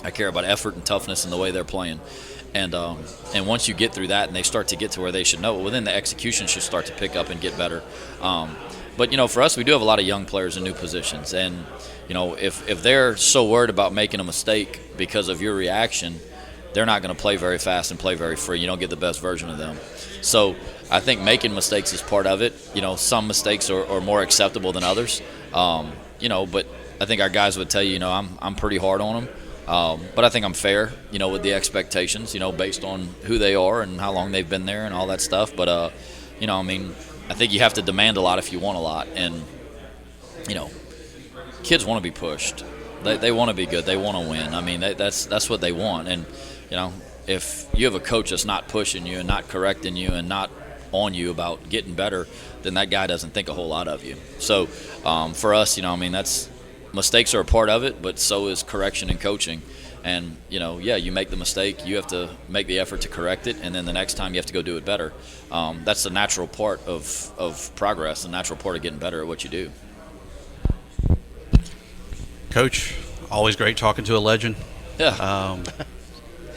I care about effort and toughness and the way they're playing. And once you get through that and they start to get to where they should know, well, then the execution should start to pick up and get better. But, for us, we do have a lot of young players in new positions. And, if they're so worried about making a mistake because of your reaction, they're not going to play very fast and play very free. You don't get the best version of them. So I think making mistakes is part of it. Some mistakes are more acceptable than others. But I think our guys would tell you, I'm pretty hard on them. But I think I'm fair, with the expectations, based on who they are and how long they've been there and all that stuff. But, I think you have to demand a lot if you want a lot. And, kids want to be pushed. They want to be good. They want to win. I mean, that's what they want. And, if you have a coach that's not pushing you and not correcting you and not on you about getting better, then that guy doesn't think a whole lot of you. So for us, that's mistakes are a part of it, but so is correction and coaching. And, you make the mistake, you have to make the effort to correct it, and then the next time you have to go do it better. That's the natural part of progress, the natural part of getting better at what you do. Coach, always great talking to a legend. Yeah.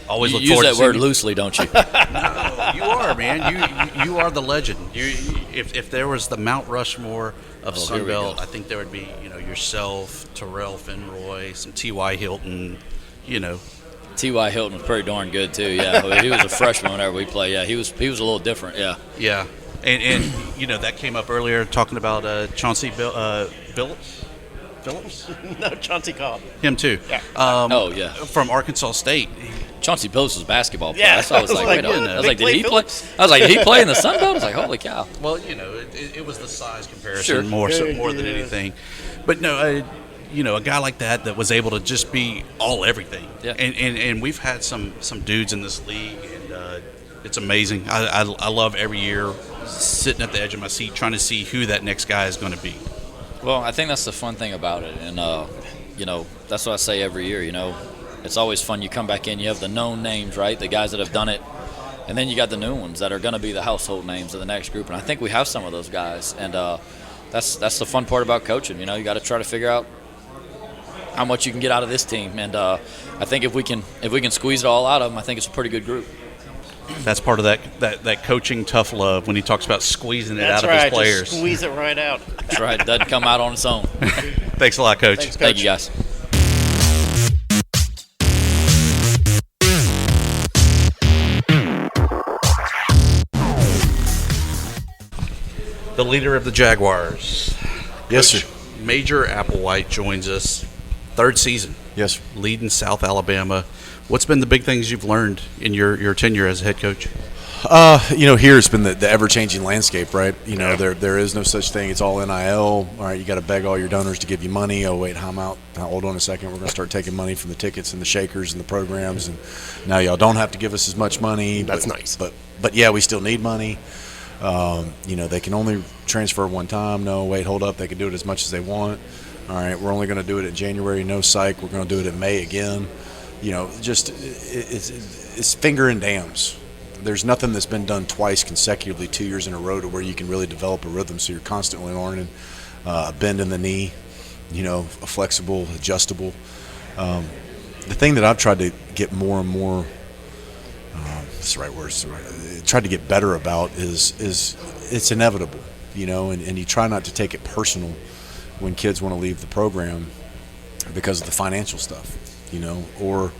Always look use forward that to word seeing loosely, don't you? No, you are, man. You are the legend. If there was the Mount Rushmore of Sunbelt, I think there would be yourself, Terrell Fenroy, some T.Y. Hilton, T.Y. Hilton was pretty darn good too. Yeah, he was a freshman whenever we played. Yeah, he was a little different. Yeah. Yeah, and that came up earlier talking about Chauncey Phillips. No, Chauncey Cobb. Him too. Yeah. From Arkansas State. Chauncey Billups was a basketball player. Yeah, That's why I was like, wait a minute. I was like, did he play? I was like, did he play in the Sun Belt? I was like, holy cow. Well, it was the size comparison Sure. more than anything. But no, a guy like that was able to just be all everything. Yeah. And we've had some dudes in this league, and it's amazing. I love every year sitting at the edge of my seat trying to see who that next guy is going to be. Well, I think that's the fun thing about it, and that's what I say every year. It's always fun. You come back in, you have the known names, right? The guys that have done it, and then you got the new ones that are going to be the household names of the next group. And I think we have some of those guys, and that's the fun part about coaching. You got to try to figure out how much you can get out of this team, and I think if we can squeeze it all out of them, I think it's a pretty good group. That's part of that coaching tough love when he talks about squeezing it That's out right, of his players. Just squeeze it right out. That's right. It doesn't come out on its own. Thanks a lot, Coach. Thanks, Coach. Thank you, guys. The leader of the Jaguars. Yes, Coach sir. Major Applewhite joins us. Third season. Yes. Leading South Alabama. What's been the big things you've learned in your tenure as a head coach? Here it's been the ever-changing landscape, right? There is no such thing. It's all NIL. All right, you got to beg all your donors to give you money. Oh, wait, hold on a second. We're going to start taking money from the tickets and the shakers and the programs, and now y'all don't have to give us as much money. That's nice. But yeah, we still need money. They can only transfer one time. No, wait, hold up. They can do it as much as they want. All right, we're only going to do it in January. No psych. We're going to do it in May again. It's finger and dams. There's nothing that's been done twice consecutively, 2 years in a row, to where you can really develop a rhythm. So you're constantly learning a bend in the knee, a flexible, adjustable. The thing that I've tried to get more and more, that's the right word, tried to get better about is it's inevitable, and you try not to take it personal when kids want to leave the program because of the financial stuff, or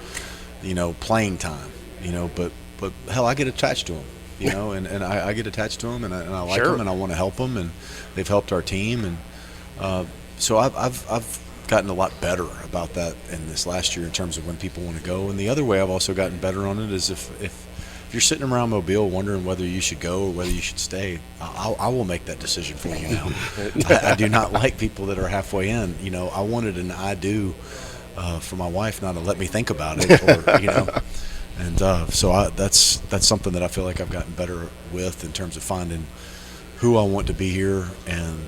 playing time, but hell, I get attached to them, and I get attached to them, and I like them, and I want to help them, and they've helped our team, and so I've gotten a lot better about that in this last year in terms of when people want to go. And the other way I've also gotten better on it is if you're sitting around Mobile wondering whether you should go or whether you should stay, I will make that decision for you now. I do not like people that are halfway in. I wanted an I do for my wife, not to let me think about it, or, and so that's something that I feel like I've gotten better with in terms of finding who I want to be here, and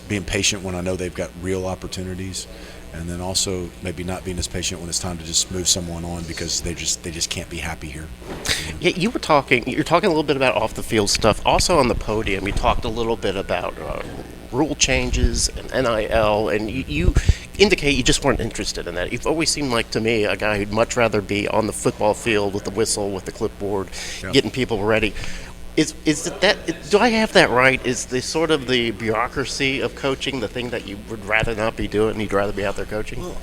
being patient when I know they've got real opportunities, and then also maybe not being as patient when it's time to just move someone on because they just can't be happy here. Yeah, you're talking a little bit about off the field stuff. Also on the podium, you talked a little bit about rule changes and NIL, and you indicate you just weren't interested in that. You've always seemed like, to me, a guy who'd much rather be on the football field with the whistle, with the clipboard, getting people ready. Is it that? Do I have that right? Is the sort of the bureaucracy of coaching the thing that you would rather not be doing, and you'd rather be out there coaching? Well,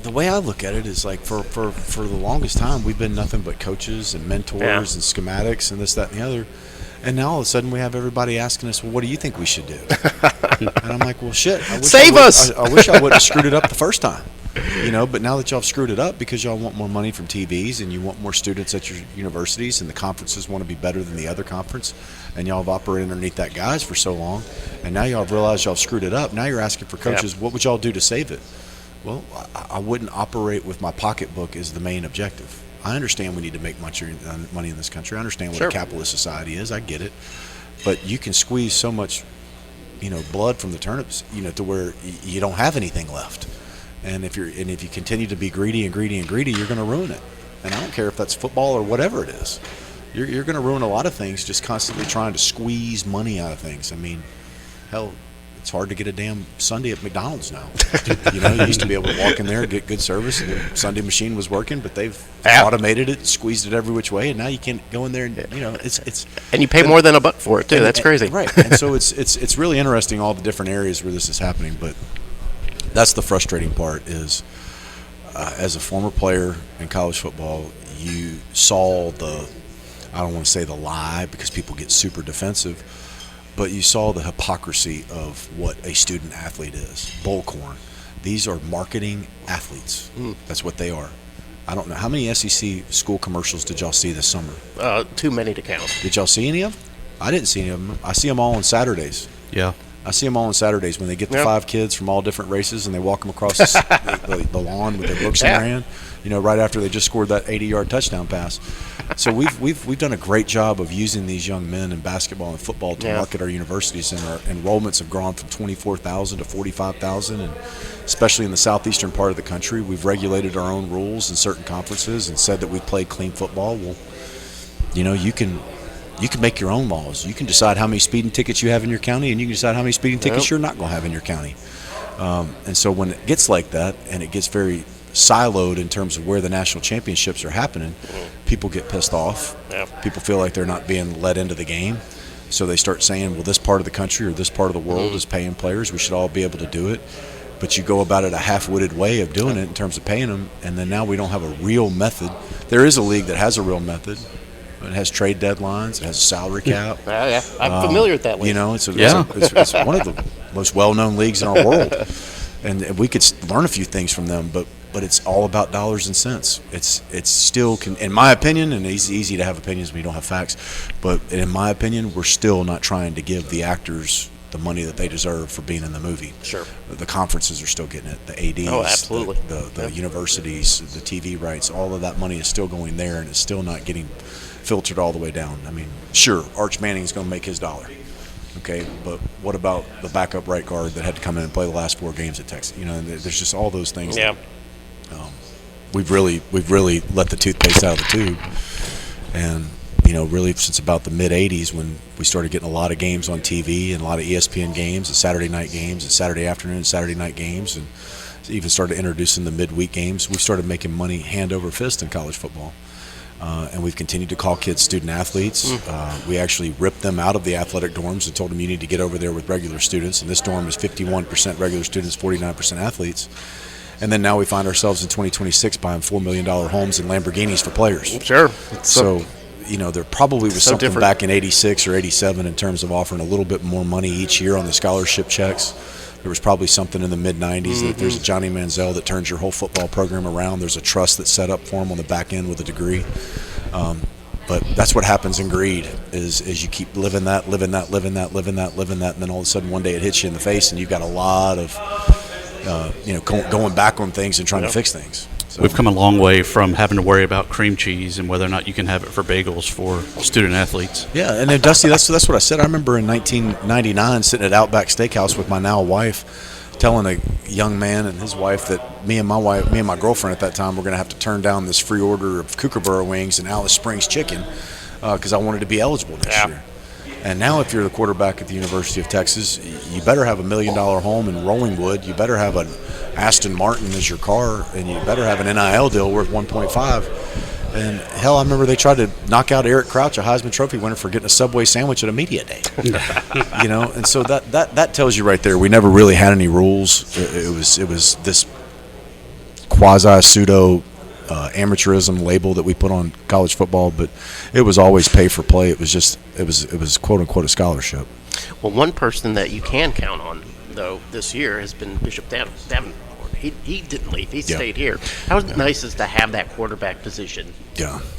the way I look at it is like for the longest time we've been nothing but coaches and mentors and schematics and this, that, and the other. And now all of a sudden we have everybody asking us, well, what do you think we should do? And I'm like, well, shit. Save us! I wish I would have screwed it up the first time. But now that y'all have screwed it up because y'all want more money from TVs and you want more students at your universities and the conferences want to be better than the other conference, and y'all have operated underneath that guise for so long, and now y'all have realized y'all have screwed it up. Now you're asking for coaches, what would y'all do to save it? Well, I wouldn't operate with my pocketbook as the main objective. I understand we need to make money in this country. I understand what a capitalist society is. I get it. But you can squeeze so much, blood from the turnips, to where you don't have anything left. And if you continue to be greedy, you're going to ruin it. And I don't care if that's football or whatever it is. You're going to ruin a lot of things just constantly trying to squeeze money out of things. I mean, hell, it's hard to get a damn Sunday at McDonald's now. You used to be able to walk in there and get good service, and the Sunday machine was working, but they've automated it, squeezed it every which way, and now you can't go in there and it's and you pay more than $1 for it too. That's crazy, right? And so it's really interesting all the different areas where this is happening, but that's the frustrating part is as a former player in college football, you saw I don't want to say the lie because people get super defensive, but you saw the hypocrisy of what a student athlete is. Bullcorn. These are marketing athletes. That's what they are. I don't know. How many SEC school commercials did y'all see this summer? Too many to count. Did y'all see any of them? I didn't see any of them. I see them all on Saturdays. Yeah. I see them all on Saturdays when they get the 5 kids from all different races and they walk them across the lawn with their books in their hand, right after they just scored that 80-yard touchdown pass. So we've done a great job of using these young men in basketball and football to market our universities, and our enrollments have grown from 24,000 to 45,000, and especially in the southeastern part of the country, we've regulated our own rules in certain conferences and said that we play clean football. Well, you can make your own laws. You can decide how many speeding tickets you have in your county, and you can decide how many speeding tickets you're not going to have in your county. And so when it gets like that, and it gets very siloed in terms of where the national championships are happening, people get pissed off. People feel like they're not being let into the game. So they start saying, well, this part of the country or this part of the world is paying players. We should all be able to do it. But you go about it a half-witted way of doing it in terms of paying them, and then now we don't have a real method. There is a league that has a real method. It has trade deadlines. It has a salary cap. I'm familiar with that league. It's one of the most well-known leagues in our world, and we could learn a few things from them. But it's all about dollars and cents. It's still, in my opinion, and it's easy to have opinions when you don't have facts. But in my opinion, we're still not trying to give the actors the money that they deserve for being in the movie. Sure. The conferences are still getting it. The ADs, absolutely. The universities, the TV rights, all of that money is still going there, and it's still not getting filtered all the way down. I mean, sure, Arch Manning's going to make his dollar, okay, but what about the backup right guard that had to come in and play the last 4 games at Texas? There's just all those things. Yeah. We've really let the toothpaste out of the tube, and really since about the mid '80s when we started getting a lot of games on TV and a lot of ESPN games and Saturday night games and Saturday afternoon and Saturday night games, and even started introducing the midweek games, we've started making money hand over fist in college football. And we've continued to call kids student athletes. We actually ripped them out of the athletic dorms and told them you need to get over there with regular students. And this dorm is 51% regular students, 49% athletes. And then now we find ourselves in 2026 buying $4 million homes and Lamborghinis for players. Sure. So there probably was something different back in '86 or '87 in terms of offering a little bit more money each year on the scholarship checks. There was probably something in the mid-'90s that there's a Johnny Manziel that turns your whole football program around. There's a trust that's set up for him on the back end with a degree. But that's what happens in greed is you keep living that, and then all of a sudden one day it hits you in the face, and you've got a lot of going back on things and trying to fix things. So. We've come a long way from having to worry about cream cheese and whether or not you can have it for bagels for student athletes. Yeah, and then Dusty, that's what I said. I remember in 1999 sitting at Outback Steakhouse with my now wife, telling a young man and his wife that me and my girlfriend at that time were going to have to turn down this free order of Kookaburra wings and Alice Springs chicken because I wanted to be eligible next year. And now if you're the quarterback at the University of Texas, you better have $1 million home in Rollingwood. You better have an Aston Martin as your car, and you better have an NIL deal worth 1.5. And hell, I remember they tried to knock out Eric Crouch, a Heisman Trophy winner, for getting a Subway sandwich at a media day. And so that tells you right there, we never really had any rules. It was this quasi pseudo amateurism label that we put on college football, but it was always pay for play. It was quote unquote a scholarship. Well, one person that you can count on though this year has been Bishop Davenport. He didn't leave. He stayed here. How nice is to have that quarterback position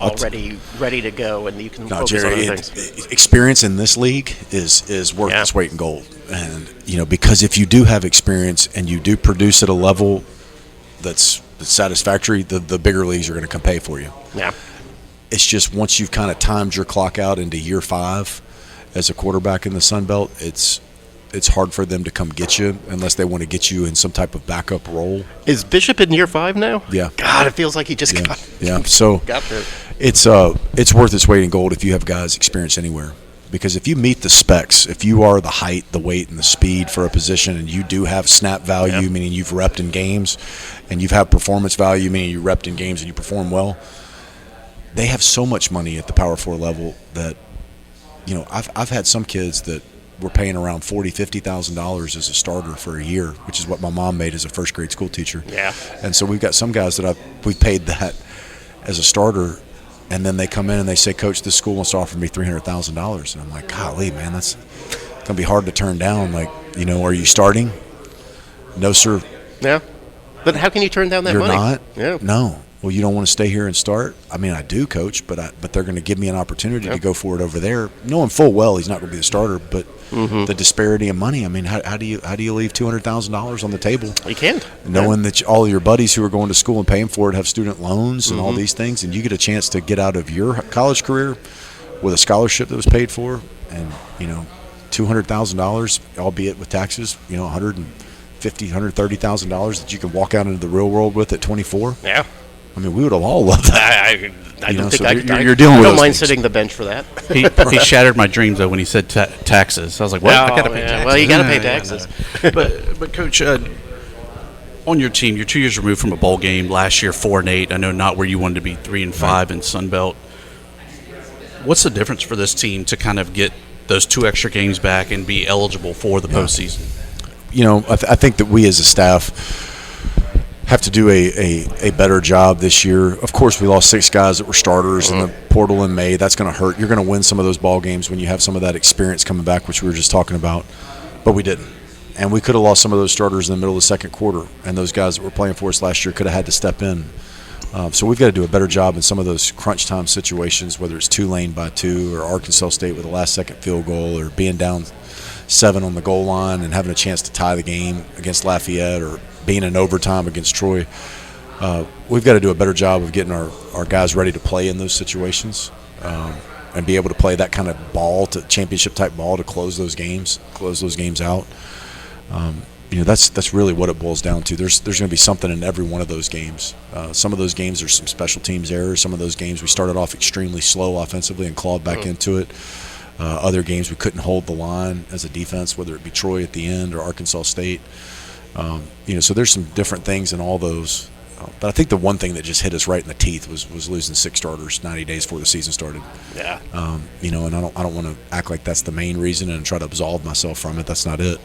already ready to go, and you can focus on other things. Experience in this league is worth its weight in gold. And because if you do have experience and you do produce at a level that's satisfactory, the bigger leagues are going to come pay for you. Yeah. It's just once you've kind of timed your clock out into year 5 as a quarterback in the Sun Belt, it's hard for them to come get you unless they want to get you in some type of backup role. Is Bishop in year 5 now? Yeah. God, it feels like he just got So got there. It's worth its weight in gold if you have guys experienced anywhere. Because if you meet the specs, if you are the height, the weight, and the speed for a position, and you do have snap value, meaning you've repped in games, and you've had performance value, meaning you repped in games and you perform well, they have so much money at the Power 4 level that, I've had some kids that we're paying around $40,000-$50,000 as a starter for a year, which is what my mom made as a first grade school teacher. Yeah. And so we've got some guys that we've paid that as a starter, and then they come in and they say, Coach, this school wants to offer me $300,000. And I'm like, golly, man, that's going to be hard to turn down. Like, are you starting? No, sir. Yeah. But how can you turn down that You're money? not? Yeah. No. Well, you don't want to stay here and start? I mean, I do, Coach, but they're going to give me an opportunity to go for it over there, knowing full well he's not going to be the starter. But the disparity in money, I mean, how do you leave $200,000 on the table? You can't. Knowing that all your buddies who are going to school and paying for it have student loans and all these things, and you get a chance to get out of your college career with a scholarship that was paid for, and $200,000, albeit with taxes, $150,000, $130,000 that you can walk out into the real world with at 24. Yeah. I mean, we would have all loved that. I don't think you're dealing with I don't mind things. sitting the bench for that. He shattered my dreams though when he said taxes. I was like, "What? I got to pay taxes." Well, you got to pay taxes. But Coach, on your team, you're 2 years removed from a bowl game. Last year, 4-8. I know not where you wanted to be, 3-5 in Sun Belt. What's the difference for this team to kind of get those 2 extra games back and be eligible for the postseason? I think that we as a staff have to do a better job this year. Of course, we lost 6 guys that were starters in the portal in May. That's going to hurt. You're going to win some of those ball games when you have some of that experience coming back, which we were just talking about. But we didn't. And we could have lost some of those starters in the middle of the second quarter, and those guys that were playing for us last year could have had to step in. So we've got to do a better job in some of those crunch time situations, whether it's Tulane by 2 or Arkansas State with a last-second field goal or being down 7 on the goal line and having a chance to tie the game against Lafayette or being in overtime against Troy. We've got to do a better job of getting our guys ready to play in those situations and be able to play that kind of ball, to championship-type ball, to close those games out. That's really what it boils down to. There's going to be something in every one of those games. Some of those games there's some special teams errors. Some of those games we started off extremely slow offensively and clawed back into it. Other games we couldn't hold the line as a defense, whether it be Troy at the end or Arkansas State. So there's some different things in all those. But I think the one thing that just hit us right in the teeth was losing 6 starters 90 days before the season started. Yeah. And I don't want to act like that's the main reason and try to absolve myself from it. That's not it.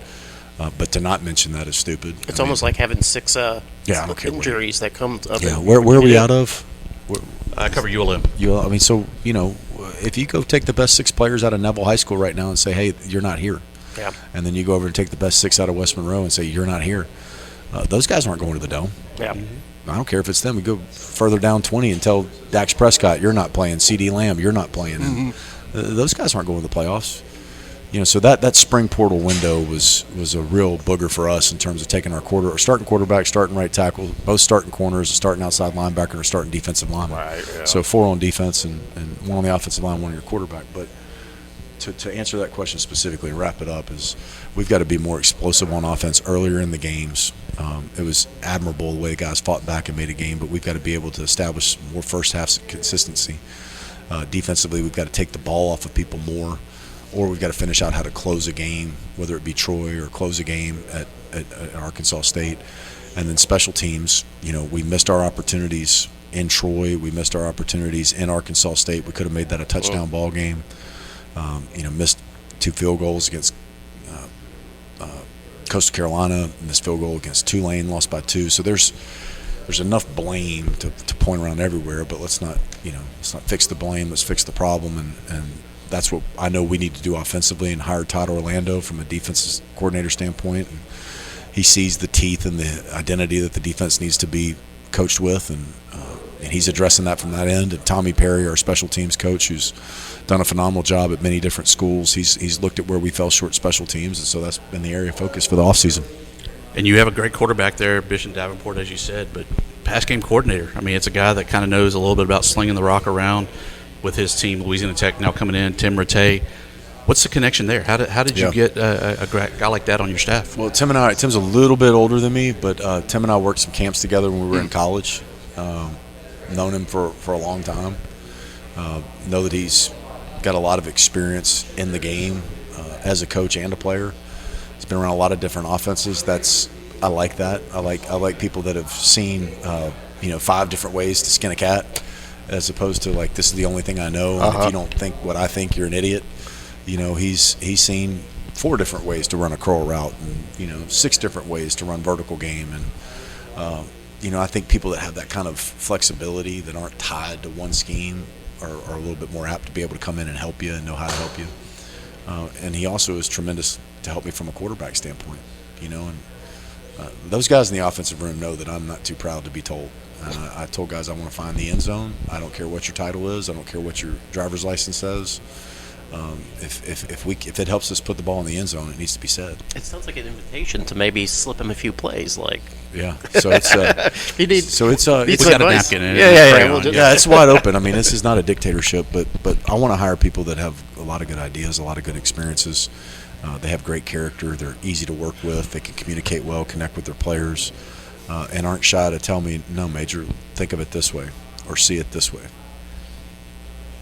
But to not mention that is stupid. It's almost like having 6 injuries that come up. Yeah, where are we out of? I cover ULM. I mean, so, if you go take the best 6 players out of Neville High School right now and say, hey, you're not here. Yeah. And then you go over and take the best 6 out of West Monroe and say, you're not here. Those guys aren't going to the Dome. Yeah. I don't care if it's them. We go further down 20 and tell Dax Prescott, you're not playing. C.D. Lamb, you're not playing. Those guys aren't going to the playoffs. So that spring portal window was a real booger for us in terms of taking our starting quarterback, starting right tackle, both starting corners, a starting outside linebacker, and a starting defensive lineman. Right, yeah. So 4 on defense and 1 on the offensive line, 1 on your quarterback. But to answer that question specifically and wrap it up is we've got to be more explosive on offense earlier in the games. It was admirable the way the guys fought back and made a game, but we've got to be able to establish more first half consistency. Defensively, we've got to take the ball off of people more, or we've got to finish out how to close a game, whether it be Troy or close a game at Arkansas State. And then special teams, we missed our opportunities in Troy. We missed our opportunities in Arkansas State. We could have made that a touchdown ball game. Missed 2 field goals against Coastal Carolina, missed field goal against Tulane, lost by 2. So there's enough blame to point around everywhere, but let's not fix the blame, let's fix the problem, and that's what I know we need to do offensively, and hire Todd Orlando from a defensive coordinator standpoint. And he sees the teeth and the identity that the defense needs to be coached with, and he's addressing that from that end. And Tommy Perry, our special teams coach, who's done a phenomenal job at many different schools, he's looked at where we fell short special teams, and so that's been the area of focus for the offseason. And you have a great quarterback there, Bishop Davenport, as you said, but pass game coordinator. I mean, it's a guy that kind of knows a little bit about slinging the rock around with his team, Louisiana Tech now coming in, Tim Rattay. What's the connection there? How did you get a guy like that on your staff? Well, Tim's a little bit older than me, but Tim and I worked some camps together when we were in college. Known him for a long time. Know that he's got a lot of experience in the game as a coach and a player. He's been around a lot of different offenses. I like that. I like people that have seen 5 different ways to skin a cat, as opposed to this is the only thing I know. And if you don't think what I think, you're an idiot. He's seen 4 different ways to run a curl route, and 6 different ways to run vertical game, and I think people that have that kind of flexibility that aren't tied to one scheme are a little bit more apt to be able to come in and help you and know how to help you. And he also is tremendous to help me from a quarterback standpoint, and those guys in the offensive room know that I'm not too proud to be told. I told guys I want to find the end zone. I don't care what your title is. I don't care what your driver's license says. If it helps us put the ball in the end zone, it needs to be said. It sounds like an invitation to maybe slip him a few plays, like. Yeah. So it's we got a napkin in it. Yeah, it's wide open. I mean, this is not a dictatorship, but I want to hire people that have a lot of good ideas, a lot of good experiences. They have great character. They're easy to work with. They can communicate well, connect with their players, and aren't shy to tell me, no, Major, think of it this way or see it this way.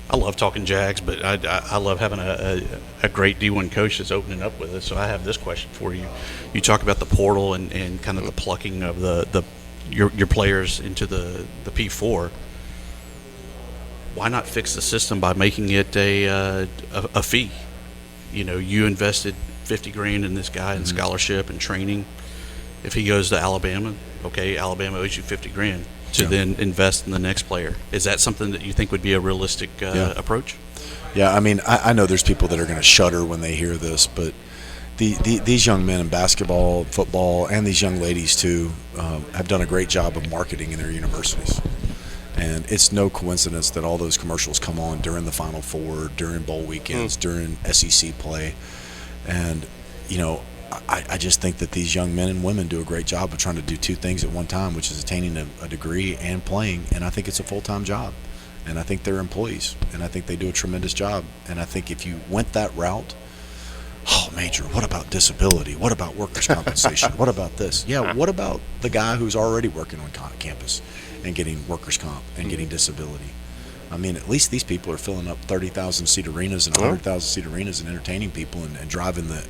I love talking Jags, but I love having a great D1 coach that's opening up with us. So I have this question for you. You talk about the portal and kind of the plucking of your players into the P4. Why not fix the system by making it a fee? You invested $50,000 in this guy in scholarship and training. If he goes to Alabama, okay, Alabama owes you $50,000 to then invest in the next player. Is that something that you think would be a realistic approach? Yeah, I mean, I know there's people that are going to shudder when they hear this, but these young men in basketball, football, and these young ladies too have done a great job of marketing in their universities. And it's no coincidence that all those commercials come on during the Final Four, during bowl weekends, during SEC play. And, I just think that these young men and women do a great job of trying to do 2 things at one time, which is attaining a degree and playing. And I think it's a full-time job. And I think they're employees. And I think they do a tremendous job. And I think if you went that route, Major, what about disability? What about workers' compensation? What about this? Yeah, what about the guy who's already working on campus and getting workers' comp and getting disability? I mean, at least these people are filling up 30,000-seat arenas and 100,000-seat arenas and entertaining people and driving the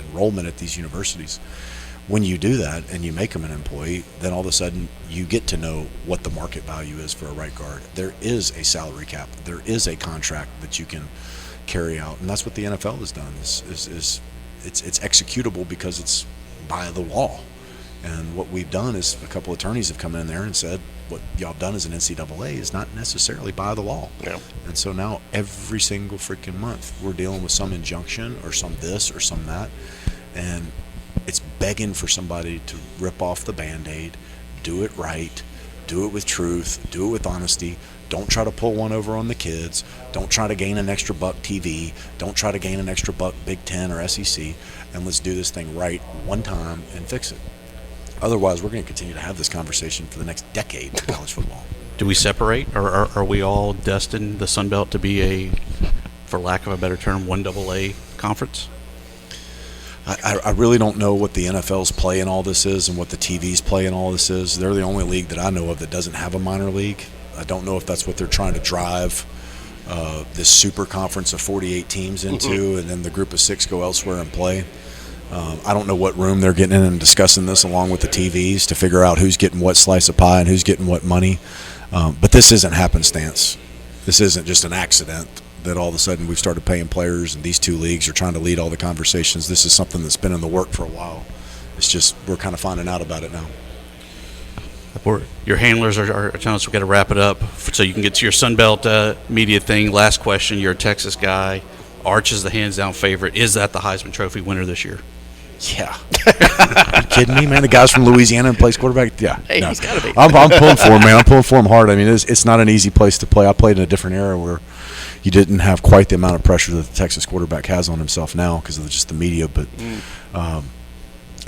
enrollment at these universities. When you do that and you make them an employee, then all of a sudden you get to know what the market value is for a right guard. There is a salary cap. There is a contract that you can carry out, and that's what the NFL has done. It's executable because it's by the law. And what we've done is a couple attorneys have come in there and said, what y'all done as an NCAA is not necessarily by the law. Yeah. And so now every single freaking month we're dealing with some injunction or some this or some that. And it's begging for somebody to rip off the Band-Aid, do it right, do it with truth, do it with honesty. Don't try to pull one over on the kids. Don't try to gain an extra buck TV. Don't try to gain an extra buck Big Ten or SEC. And let's do this thing right one time and fix it. Otherwise, we're going to continue to have this conversation for the next decade in college football. Do we separate, or are we all destined, the Sun Belt, to be for lack of a better term, 1AA conference? I really don't know what the NFL's play in all this is and what the TV's play in all this is. They're the only league that I know of that doesn't have a minor league. I don't know if that's what they're trying to drive this super conference of 48 teams into, and then the group of 6 go elsewhere and play. I don't know what room they're getting in and discussing this along with the TVs to figure out who's getting what slice of pie and who's getting what money. But this isn't happenstance. This isn't just an accident that all of a sudden we've started paying players and these 2 leagues are trying to lead all the conversations. This is something that's been in the work for a while. It's just we're kind of finding out about it now. Your handlers are telling us we've got to wrap it up so you can get to your Sun Belt media thing. Last question. You're a Texas guy. Arch is the hands-down favorite. Is that the Heisman Trophy winner this year? Yeah. Are you kidding me, man? The guy's from Louisiana and plays quarterback? Yeah. Hey, no. He's got to be. I'm pulling for him, man. I'm pulling for him hard. I mean, it's not an easy place to play. I played in a different era where you didn't have quite the amount of pressure that the Texas quarterback has on himself now because of just the media. But I'm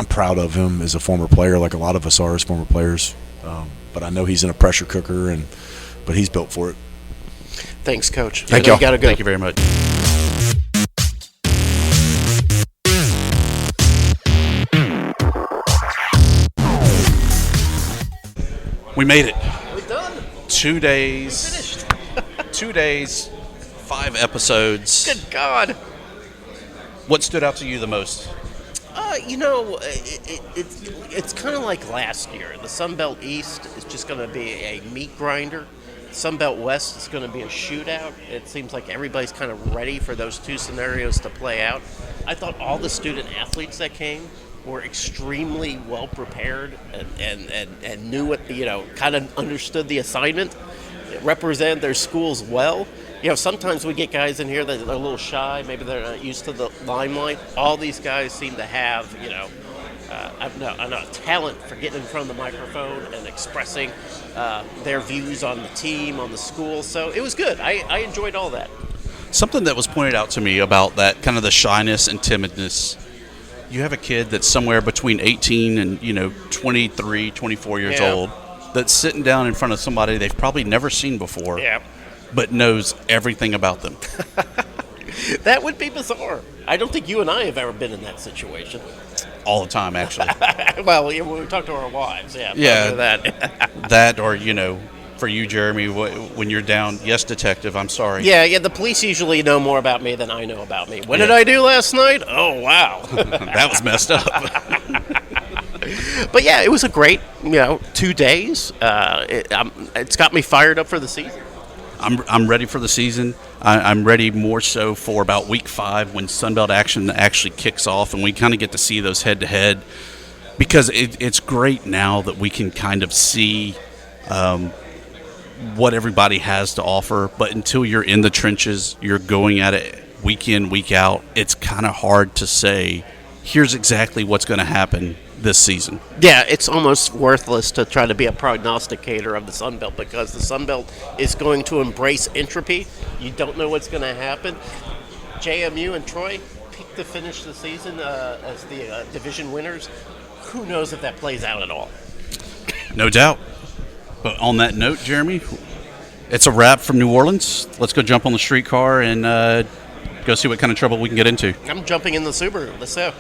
proud of him as a former player, like a lot of us are as former players. But I know he's in a pressure cooker, but he's built for it. Thanks, Coach. Thank you. Gotta go. Thank you very much. We made it. We're done. 2 days. We're finished. 2 days, 5 episodes. Good God. What stood out to you the most? It's kind of like last year. The Sun Belt East is just going to be a meat grinder. Sunbelt West is going to be a shootout. It seems like everybody's kind of ready for those two scenarios to play out. I thought all the student athletes that came were extremely well prepared and knew what, kind of understood the assignment, represent their schools well. Sometimes we get guys in here that are a little shy, maybe they're not used to the limelight. All these guys seem to have, a talent for getting in front of the microphone and expressing their views on the team, on the school. So it was good. I enjoyed all that. Something that was pointed out to me about that kind of the shyness and timidness. You have a kid that's somewhere between 18 and 23, 24 years old that's sitting down in front of somebody they've probably never seen before, but knows everything about them. That would be bizarre. I don't think you and I have ever been in that situation. All the time, actually. Well, when we talk to our wives, that or for you, Jeremy, when you're down, yes, detective, I'm sorry. Yeah, the police usually know more about me than I know about me. What did I do last night? Oh, wow. That was messed up. But yeah, it was a great, 2 days. It's got me fired up for the season. I'm ready for the season. I'm ready more so for about week 5 when Sunbelt action actually kicks off and we kind of get to see those head-to-head, because it's great now that we can kind of see what everybody has to offer. But until you're in the trenches, you're going at it week in, week out, it's kind of hard to say, here's exactly what's going to happen this season. Yeah, it's almost worthless to try to be a prognosticator of the Sun Belt, because the Sun Belt is going to embrace entropy. You don't know what's going to happen. JMU and Troy picked to finish the season as the division winners. Who knows if that plays out at all? No doubt. But on that note, Jeremy, it's a wrap from New Orleans. Let's go jump on the streetcar and go see what kind of trouble we can get into. I'm jumping in the Subaru. Let's go.